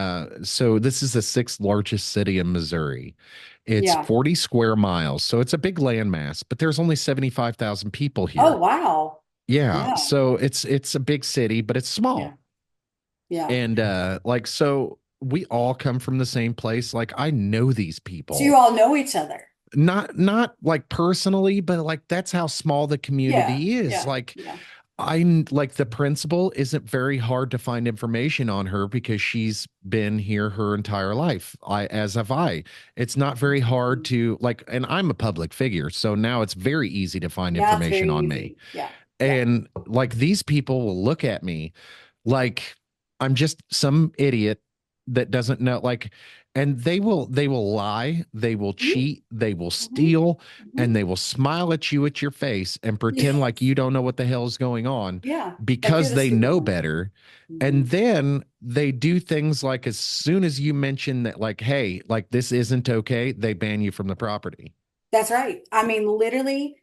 so this is the sixth largest city in Missouri. It's Yeah. 40 square miles, so it's a big landmass, but there's only 75,000 people Oh, here. wow. Yeah, Yeah. so it's a big city, but it's Yeah. small. Yeah. And like, so we all come from the same place. Like, I know these So you people. all know each other. Not like personally, but like that's how small the Yeah. community is. Yeah. Like, Yeah. I like the principal isn't very hard to find information on her because she's been here her entire life. As have I. It's not very hard Mhm. to like, and I'm a public figure, so now it's very easy to find Now it's information very on me. easy. Yeah. Yeah. And like these people will look at me like I'm just some idiot that doesn't know, like, and they will lie, they will Mhm. cheat, they will Mhm. steal, and Mhm. they will smile at you at your face and pretend like Yes. you don't know what the hell is going on Yeah. Like you're because the they stupid know one. better. Mhm. And then they do things like, as soon as you mention that, like, hey, like, this isn't okay, they ban you from the property. That's right. I mean, literally,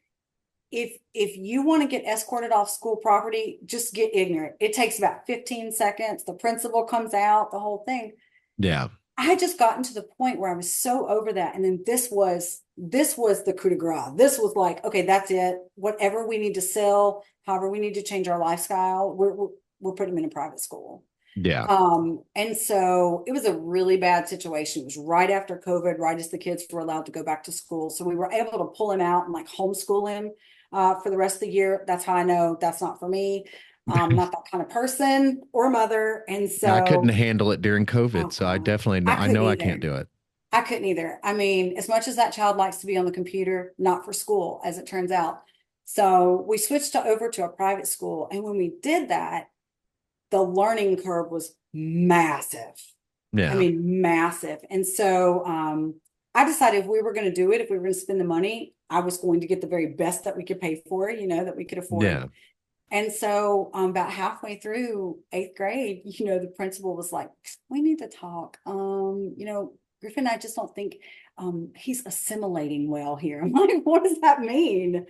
if you want to get escorted off school property, just get ignorant. It takes about 15 seconds. The principal comes out, the whole thing. Yeah. I had just gotten to the point where I was so over that. And then this was the coup de grace. This was like, okay, that's it. Whatever we need to sell, however we need to change our lifestyle, we're putting them in a private school. Yeah. And so it was a really bad situation. It was right after COVID, right as the kids were allowed to go back to school. So we were able to pull him out and like homeschool him for the rest of the year. That's how I know that's not for me. Not that kind of person or mother. And I couldn't so, handle it during oh COVID, so I God, definitely know, I I couldn't know I can't either. do it. I couldn't either. I mean, as much as that child likes to be on the computer, not for school, as it turns out. So we switched over to a private school. And when we did that, the learning curve was massive. I Yeah. mean, massive. And so I decided if we were going to do it, if we were going to spend the money, I was going to get the very best that we could pay for, that we could afford. Yeah. And so about halfway through eighth grade, the principal was like, we need to talk. Griffin, I just don't think he's assimilating well here. I'm like, what does that mean?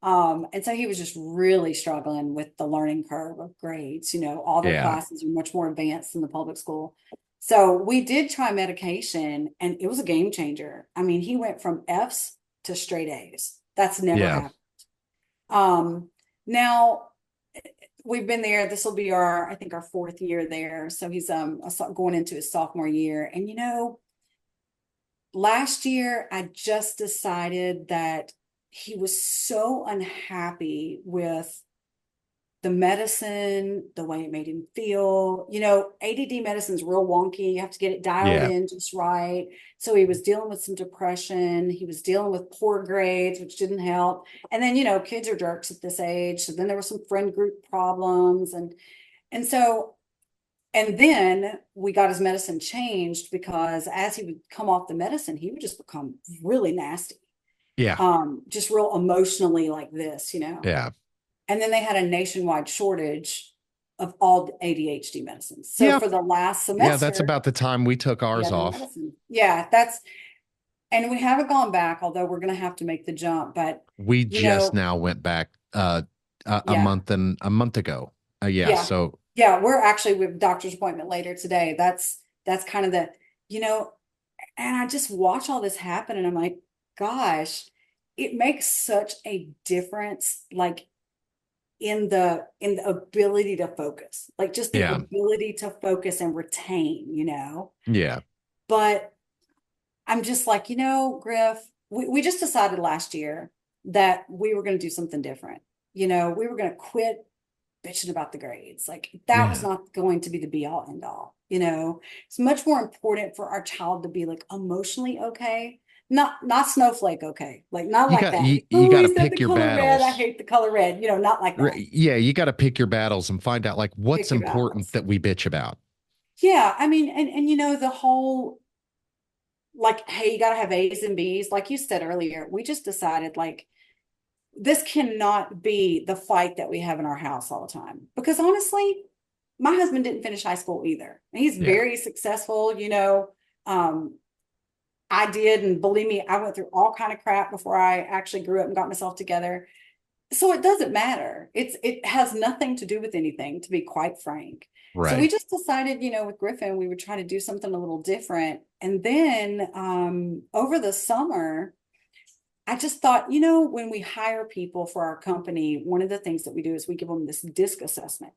And so he was just really struggling with the learning curve of grades. All their Yeah. classes are much more advanced than the public school. So we did try medication and it was a game changer. I mean, he went from F's to straight A's. That's never Yeah. happened. Now we've been there. This will be I think our fourth year there. So he's going into his sophomore year. And last year I just decided that he was so unhappy with the medicine, the way it made him feel. ADD medicine's real wonky. You have to get it dialed Yeah. in just right. So he was dealing with some depression. He was dealing with poor grades, which didn't help. And then, kids are jerks at this age. So then there were some friend group problems. And then we got his medicine changed because as he would come off the medicine, he would just become really nasty. Yeah. Just real emotionally like this. Yeah. And then they had a nationwide shortage of all the ADHD medicines. So Yeah. for the last Yeah. That's semester, about the time we took he ours had no off. medicine. Yeah, and we haven't gone back, although we're going to have to make the jump. But, We you just know, now went back a Yeah. a month ago. Yeah, Yeah. so Yeah. We're actually with doctor's appointment later today. That's kind of the, you know, and I just watch all this happen and I'm like, gosh, it makes such a difference, like in the ability to focus, like just the yeah, ability to focus and retain, yeah, But I'm just like, Griff, we just decided last year that we were going to do something different. We were going to quit bitching about the grades. Like that was yeah. not going to be the be all end all. It's much more important for our child to be like emotionally okay, not snowflake okay, like not like that. You Oh, got to he said the pick your color red. I battles. hate the color red. Not like that. Yeah, you got to pick your battles and find out like what's Pick your important battles. that we bitch about. Yeah, I mean, and the whole like, hey, you got to have A's and B's. Like you said earlier, we just decided like this cannot be the fight that we have in our house all the time. Because honestly, my husband didn't finish high school either. And he's Yeah, very successful. Um, I did, and believe me, I went through all kind of crap before I actually grew up and got myself together. So it doesn't matter. It has nothing to do with anything, to be quite frank. So we right. just decided, with Griffin, we would try to do something a little different. And then over the summer, I just thought, when we hire people for our company, one of the things that we do is we give them this DISC assessment.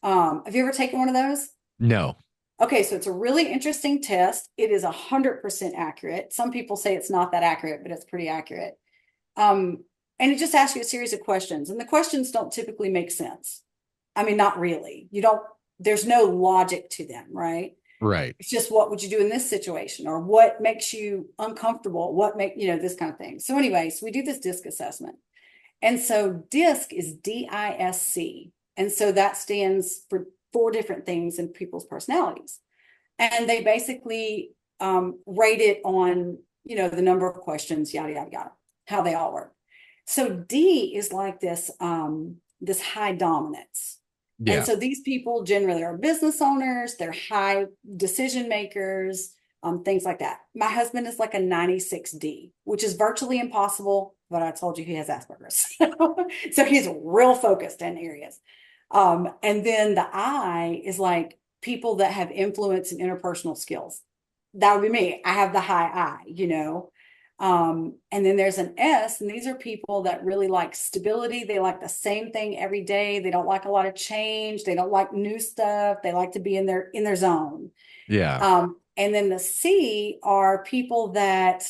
Have you ever taken one of those? No. Okay, so it's a really interesting test. It is 100% accurate. Some people say it's not that accurate, but it's pretty accurate. Um, and it just asks you a series of questions, and the questions don't typically make sense. I mean, not really. There's no logic to them, right? Right. It's just what would you do in this situation, or what makes you uncomfortable? This kind of thing. So, anyways, we do this DISC assessment. And so DISC is DISC. And so that stands for four different things in people's personalities. And they basically rate it on, the number of questions, yada, yada, yada, how they all work. So D is like this high dominance. And Yeah. so these people generally are business owners, they're high decision makers, things like that. My husband is like a 96D, which is virtually impossible, but I told you he has Asperger's. So he's real focused in areas. And then the I is like people that have influence and interpersonal skills. That would be me. I have the high I. And then there's an S, and these are people that really like stability. They like the same thing every day. They don't like a lot of change. They don't like new stuff. They like to be in their zone. Yeah. And then the C are people that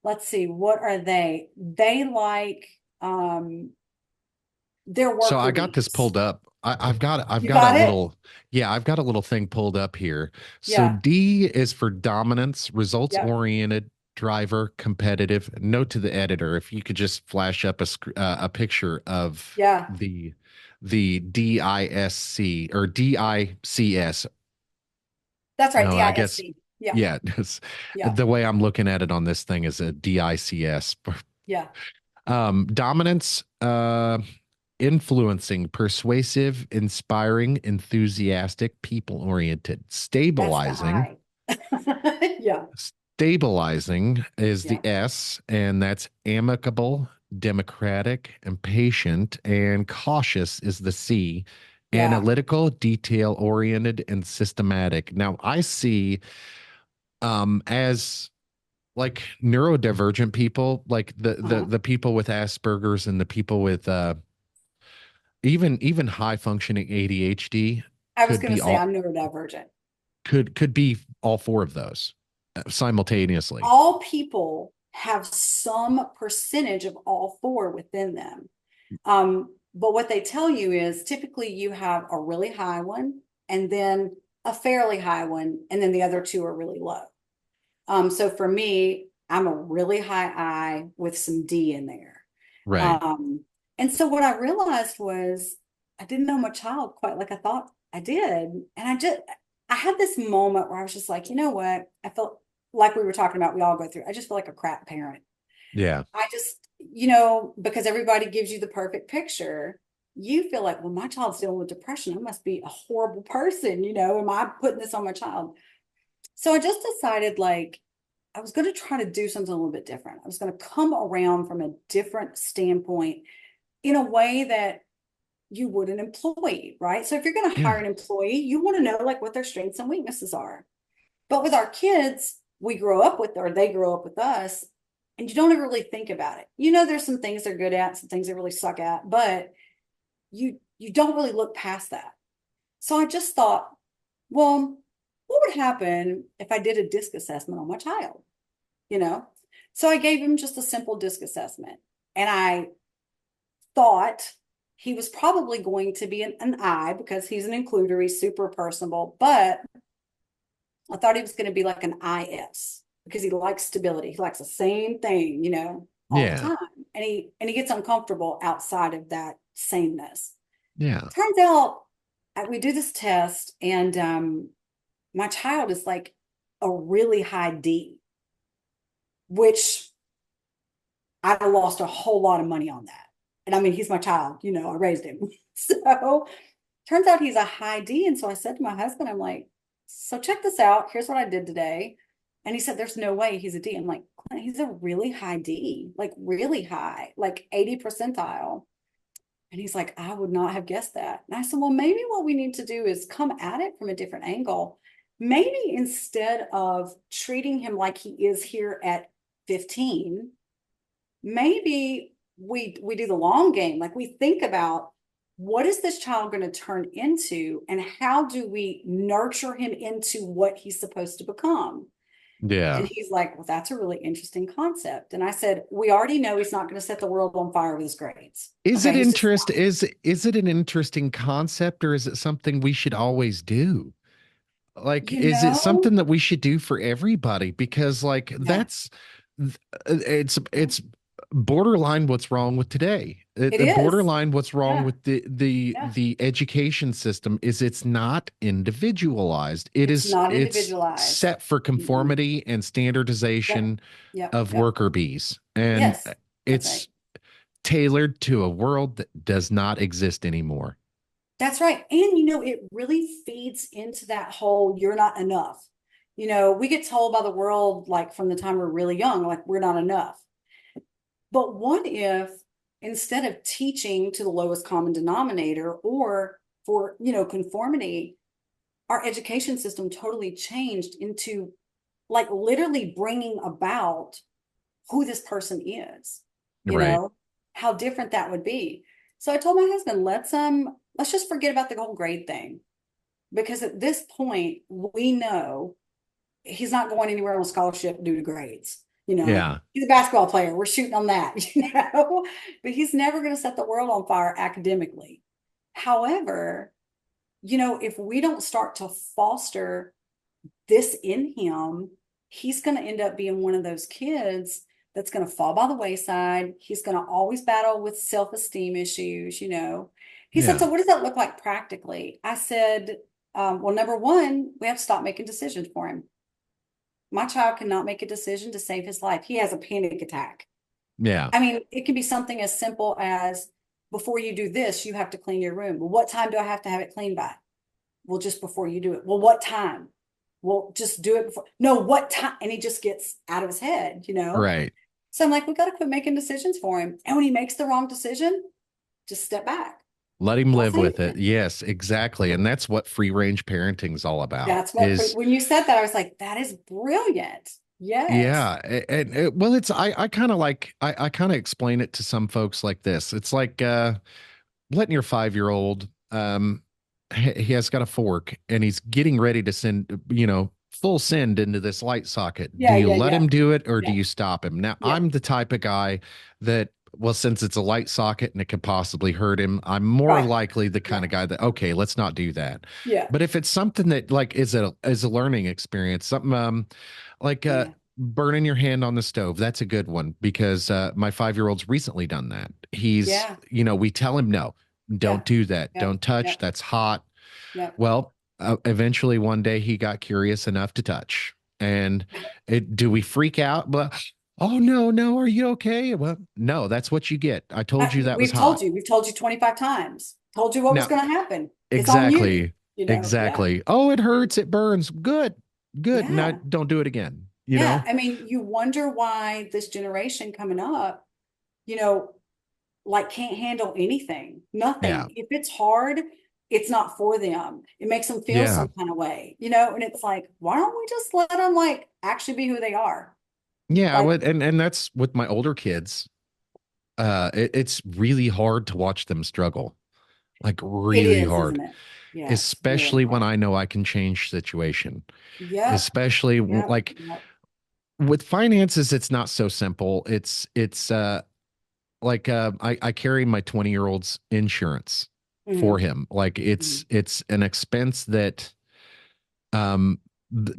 let's see, what are they? They like their So work I got this release. pulled up. I've You got a got it? little yeah, I've got a little thing pulled up here. So Yeah. D is for dominance, results Yep. oriented, driver, competitive. Note to the editor, if you could just flash up a picture of Yeah. the DISC or DICS. That's right. No, I guess DISC. Yeah. yeah, Yeah. the way I'm looking at it on this thing is a DICS. Yeah. Dominance, influencing, persuasive, inspiring, enthusiastic, people oriented. That's the I. Yeah. Stabilizing is the Yeah. S, and that's amicable, democratic, impatient, and cautious is the C. Yeah. Analytical, detail oriented, and systematic. Now I see as like neurodivergent people, like Uh-huh. the people with Asperger's and the people with even high functioning ADHD I was could going to be say all I'm neurodivergent. could be all four of those simultaneously. All people have some percentage of all four within them. But what they tell you is typically you have a really high one and then a fairly high one, and then the other two are really low. So for me, I'm a really high I with some D in there. Right. Um, and so what I realized was I didn't know my child quite like I thought I did. And I had this moment where I was just like, you know what? I felt like we were talking about, we all go through. I just feel like a crap parent. Yeah. I just, because everybody gives you the perfect picture, you feel like, well, my child's dealing with depression. I must be a horrible person. Am I putting this on my child? So I just decided like I was going to try to do something a little bit different. I was going to come around from a different standpoint in a way that you would an employee, right? So if you're going to hire Yeah. an employee, you want to know like what their strengths and weaknesses are. But with our kids, we grow up with, or they grow up with us, and you don't ever really think about it. You know, there's some things they're good at, some things they really suck at, but you don't really look past that. So I just thought, well, what would happen if I did a disc assessment on my child? You know? So I gave him just a simple disc assessment. And I thought he was probably going to be an I because he's an includer, he's super personable, but I thought he was going to be like an IS because he likes stability. He likes the same thing, all the Yeah. time. And he gets uncomfortable outside of that sameness. Yeah. Turns out we do this test, and my child is like a really high D, which I lost a whole lot of money on that. And I mean, he's my child, I raised him. So turns out he's a high D. And so I said to my husband, I'm like, so check this out. Here's what I did today. And he said, there's no way he's a D. I'm like, he's a really high D, like really high, like 80 percentile. And he's like, I would not have guessed that. And I said, well, maybe what we need to do is come at it from a different angle. Maybe instead of treating him like he is here at 15, maybe we do the long game. Like we think about what is this child going to turn into and how do we nurture him into what he's supposed to become? And Yeah. he's like, well, that's a really interesting concept. And I said, we already know he's not going to set the world on fire with his grades. Is Okay, it he's just interest not. is it an interesting concept, or is it something we should always do? Like, You is it know, something that we should do for everybody? Because like yeah, it's borderline what's wrong with today. it is. Borderline what's wrong Yeah, with yeah. the education system is it's not individualized. It's not It's individualized. set for Mm-mm. conformity and Yep, standardization yep, of yep. worker bees. And Yes, that's right. it's tailored to a world that does not exist anymore. That's right. And it really feeds into that whole you're not enough. We get told by the world, like from the time we're really young, like we're not enough. But what if instead of teaching to the lowest common denominator or for, conformity, our education system totally changed into like literally bringing about who this person is, you Right. know, how different that would be. So I told my husband, let's just forget about the whole grade thing because at this point we know he's not going anywhere on a scholarship due to grades. Yeah. He's a basketball player. We're shooting on that, but he's never going to set the world on fire academically. However, if we don't start to foster this in him, he's going to end up being one of those kids that's going to fall by the wayside. He's going to always battle with self-esteem issues. He said, Yeah. so what does that look like practically? I said, well, number one, we have to stop making decisions for him. My child cannot make a decision to save his life. He has a panic attack. Yeah. I mean, it can be something as simple as before you do this, you have to clean your room. Well, what time do I have to have it cleaned by? Well, just before you do it. Well, what time? Well, just do it before. No, what time? And he just gets out of his head. Right. So I'm like, we got to quit making decisions for him. And when he makes the wrong decision, just step back. Let him Don't live say with it. anything. Yes, exactly. And that's what free range parenting is all about. That's what, Is when you said that, I was like, that is brilliant. Yes. yeah, well, it's I kind of like I kind of explain it to some folks like this. It's like letting your 5-year-old he has got a fork and he's getting ready to send full send into this light socket. Do Yeah, you yeah, let yeah, him do it or do yeah, you stop him? Now yeah, I'm the type of guy that, well, since it's a light socket and it could possibly hurt him, I'm more right. likely the Yeah, kind of guy that, okay, let's not do that. yeah, But if it's something that like is a learning experience, something like yeah, burning your hand on the stove, that's a good one because my 5-year-old's recently done that. He's, yeah, we tell him no, yeah, don't do that, yeah, don't touch, yeah, that's hot. yeah. Well, eventually one day he got curious enough to touch. And do we freak out? But oh no, no, are you okay? Well, no, that's what you get. I told you that was hot. We've told you 25 times, told you what was Now, going to happen. It's on you, exactly, yeah, exactly. Oh, it hurts, it burns. Good, good. Now yeah, don't do it again. yeah. I mean, you wonder why this generation coming up, you know, like can't handle anything, Yeah. nothing. If it's hard, it's not for them. It makes them feel Yeah. some kind of way, you know? And it's like, why don't we just let them like actually be who they are? Yeah, I Like would, and that's with my older kids. It's really hard to watch them struggle, like it really is, hard, isn't it? Yes, really especially when hard. I know I can change situation. Yep, Especially yep, like yep. with finances, it's not so simple. I carry my 20-year-old's insurance for Mhm, him. Like mhm. it's an expense that um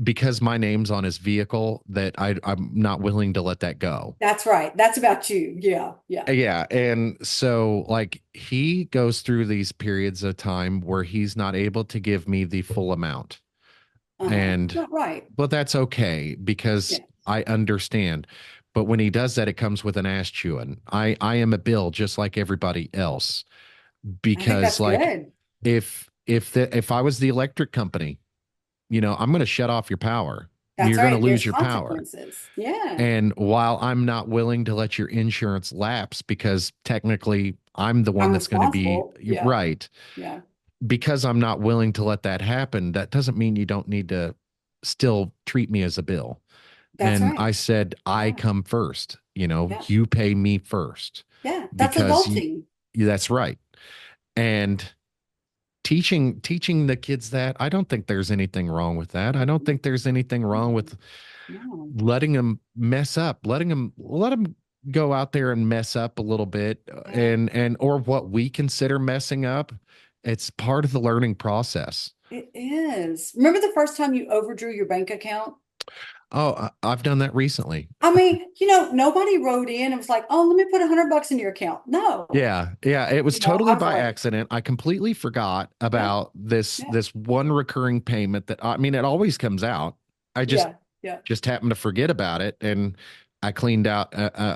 because my name's on his vehicle that I'm not willing to let that go. That's right. That's about you. Yeah, yeah. Yeah, and so like he goes through these periods of time where he's not able to give me the full amount. Uh-huh. And Not right. but that's okay because Yeah. I understand. But when he does that, it comes with an ass chewing. I am a bill just like everybody else I think because that's like good. if I was the electric company, I'm going to shut off your power. That's You're going to right. lose There's your power. consequences. Yeah. And while I'm not willing to let your insurance lapse because technically I'm the one I'm that's going to be responsible. Yeah. right, Yeah. because I'm not willing to let that happen, that doesn't mean you don't need to still treat me as a bill. That's And right. I said, I Yeah. come first, Yeah. you pay me first Yeah. That's because adulting. that's right. And teaching the kids that, I don't think there's anything wrong with that. I don't think there's anything wrong No. with No. letting them mess up, let them go out there and mess up a little bit, Yeah. and or what we consider messing up. It's part of the learning process. It is. Remember the first time you overdrew your bank account? Oh, I've done that recently. I mean, nobody wrote in and was like, "Oh, let me put 100 bucks in your account." No. Yeah, yeah, it was I totally was by like, accident. I completely forgot yeah, about this yeah, this one recurring payment that I mean it always comes out. I yeah, yeah, just happened to forget about it, and I cleaned out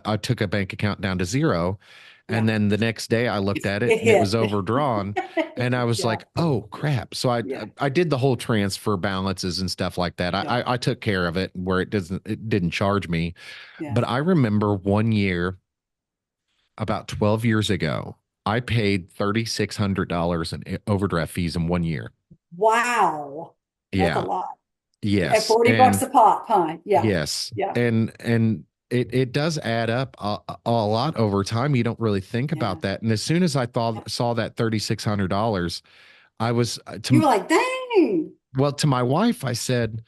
I took a bank account down to zero, and yeah. then the next day I looked at it It and it was hit. overdrawn, and I was Yeah, like, "Oh crap." So yeah, I did the whole transfer balances and stuff like that. yeah, I took care of it where it didn't charge me. yeah. But I remember one year about 12 years ago, I paid $3,600 in overdraft fees in one year. Wow. That's a Yeah. lot. At Yes. 40 bucks And a pop, huh? Yeah, yes. yeah, And it does add up a lot over time. You don't really think yeah, about that. And as soon as I yeah. saw that $3,600, I was You to were like, dang. well, to my wife, I said,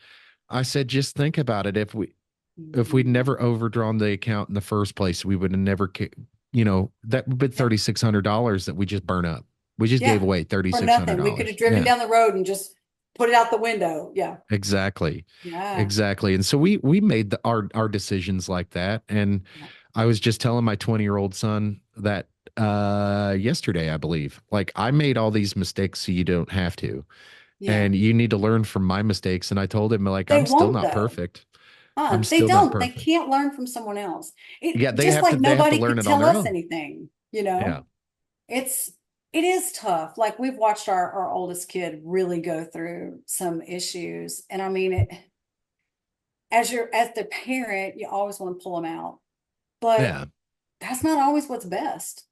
just think about it. If we'd Mhm. never overdrawn the account in the first place, we would have never, that would be Yeah, $3,600 that we just burn up. We just gave yeah. away For thirty-six hundred nothing. We could have dollars. driven Yeah, down the road and just put it out the window. Yeah, exactly, yeah, exactly. And so we made our decisions like that. And yeah, I was just telling my 20-year-old son that yesterday, I believe, like I made all these mistakes so you don't have to, yeah. and you need to learn from my mistakes. And I told him like They I'm still won't not though. perfect. I'm They still not don't. They perfect. can't learn from someone else. Yeah, Just like they have to nobody learn could it on tell their us own. anything, Yeah. It's it is tough. Like we've watched our oldest kid really go through some issues. And I mean it as the parent, you always want to pull them out. But Yeah. that's not always what's best,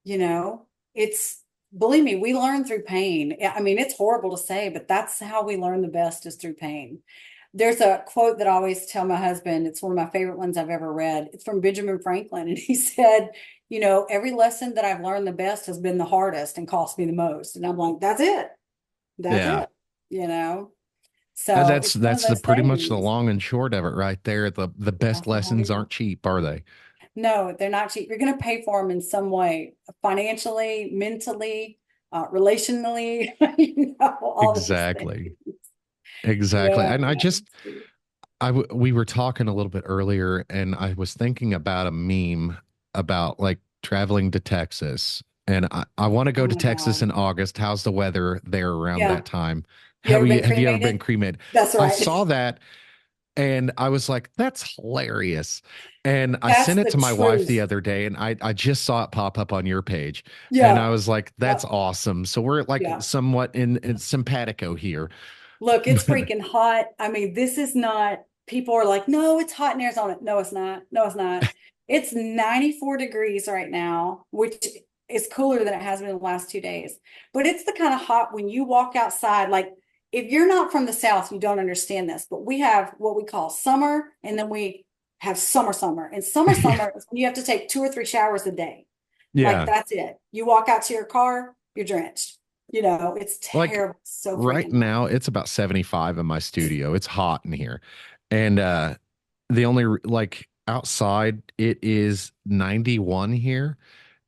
you know? It's believe me, we learn through pain. I mean, it's horrible to say, but that's how we learn the best is through pain. There's a quote that I always tell my husband. It's one of my favorite ones I've ever read. It's from Benjamin Franklin. And he said, every lesson that I've learned the best has been the hardest and cost me the most. And I'm like, that's it. That's Yeah. it. You know? So it's one of That's the those pretty much the things. long and short of it right there. The best That's the whole lessons deal. aren't cheap, are they? No, they're not cheap. You're going to pay for them in some way, financially, mentally, relationally, all those Exactly. things. Exactly. Yeah, And yeah, it's true. we were talking a little bit earlier, and I was thinking about a meme about like traveling to Texas. And I want to Oh go to my Texas God. in August. How's the weather there around Yeah. that time? You ever been Have you ever been cremated? cremated? That's I right. saw that and I was like, that's hilarious. And I That's sent it the to my wife the truth. other day, and I just saw it pop up on your page. And I Yeah. was like, that's Yep. awesome. So we're like Yeah. somewhat in simpatico here. Look, it's freaking hot. I mean, this is not, people are like, no, it's hot in Arizona. No, it's not. No, it's not. It's 94 degrees right now, which is cooler than it has been in the last 2 days. But it's the kind of hot when you walk outside, like if you're not from the South, you don't understand this, but we have what we call summer, and then we have summer. And summer is when you have to take 2 or 3 showers a day. Like Yeah. that's it. You walk out to your car, you're drenched. It's Like terrible. So right freaking hot. now, it's about 75 in my studio. It's hot in here. And the only like outside, it is 91 here.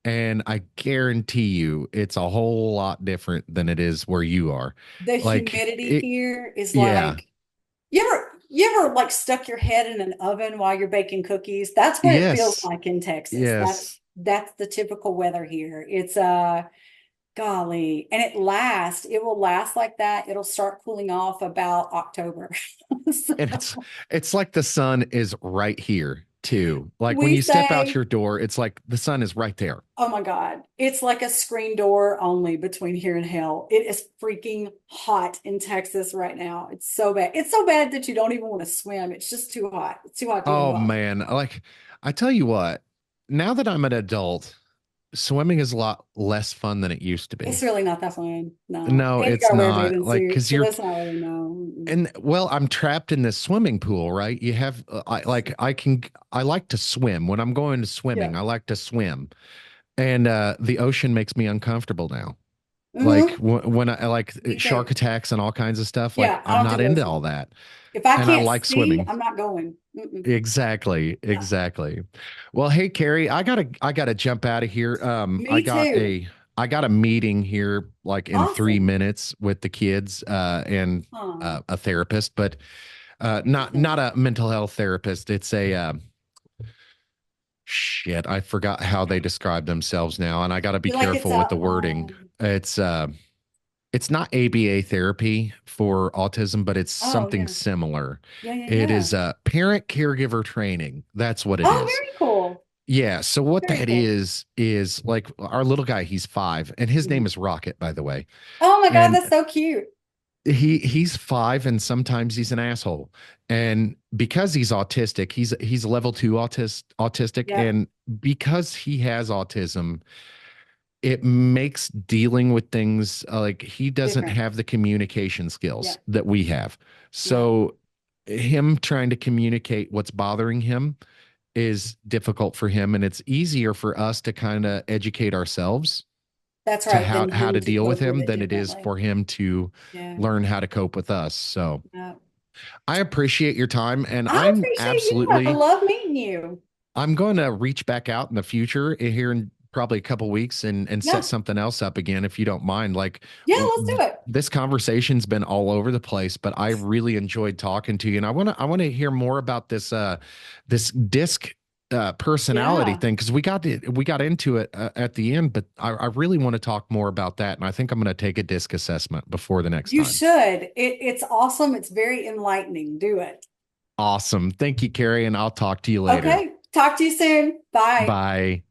And I guarantee you it's a whole lot different than it is where you are. The Like humidity it, here is yeah. like you ever like stuck your head in an oven while you're baking cookies? That's what it feels Yes. like in Texas. That's Yes. that's the typical weather here. It's golly, and it will last like that. It'll start cooling off about October. So And it's like the sun is right here too. Like when we you step out say, your door, it's like the sun is right there. oh my God, it's like a screen door only between here and hell. It is freaking hot in Texas right now. It's so bad. It's so bad that you don't even want to swim. It's just too hot. It's too hot to even Oh go out. man, like I tell you what, now that I'm an adult, swimming is a lot less fun than it used to It's be. really not that fun. No. No, And you it's gotta wear a not bathing like suit. because So you're that's not really no. Mm-mm. and well, I'm trapped in this swimming pool, right? You have I like to swim when I'm going to swimming. Yeah. I like to swim, and the ocean makes me uncomfortable now. Like Hmm. when I like Me shark too. attacks and all kinds of stuff. Like Yeah, I I'm don't do not those into all ones. that, If I and I can't like see, swimming. I'm not going. Mm-mm. Exactly, No. exactly. Well, hey Carrie, I gotta jump out of here. Me too. I got a meeting here like in three Awesome. minutes with the kids and Oh, a therapist, but not awesome. a mental health therapist. It's a shit. I forgot how they describe themselves now, and I got to be Feel like it's careful with a the wording. It's uh, it's not ABA therapy for autism, but it's oh something yeah. similar. Yeah, yeah, It yeah. is parent caregiver training. That's what it Oh, is. very cool. Yeah. So what Very that cool. is like our little guy, he's 5, and his name Mhm. is Rocket, by the way. Oh my God, And that's so cute. he's 5 and sometimes he's an asshole. And because he's autistic, he's level 2 autistic. Yep. And because he has autism, it makes dealing with things like he doesn't Different. have the communication skills Yep. that we have. Yep. So him trying to communicate what's bothering him is difficult for him, and it's easier for us to kind of educate ourselves That's to right. Then how him to to deal with cope with him it than it is differently. for him to Yeah. learn how to cope with us. So Yep. I appreciate your time, and I appreciate you. I love meeting you. I'm going to reach back out in the future here in probably a couple weeks and set Yeah. something else up again if you don't mind. Like Yeah, let's do it. this conversation's been all over the place, but I really enjoyed talking to you, and I want to hear more about this disc personality Yeah. thing because we got into it at the end, but I really want to talk more about that, and I think I'm going to take a disc assessment before the next You time. should. It's awesome. It's very enlightening. Do it. Awesome. Thank you, Carrie, and I'll talk to you later. Okay. Talk to you soon. Bye. Bye.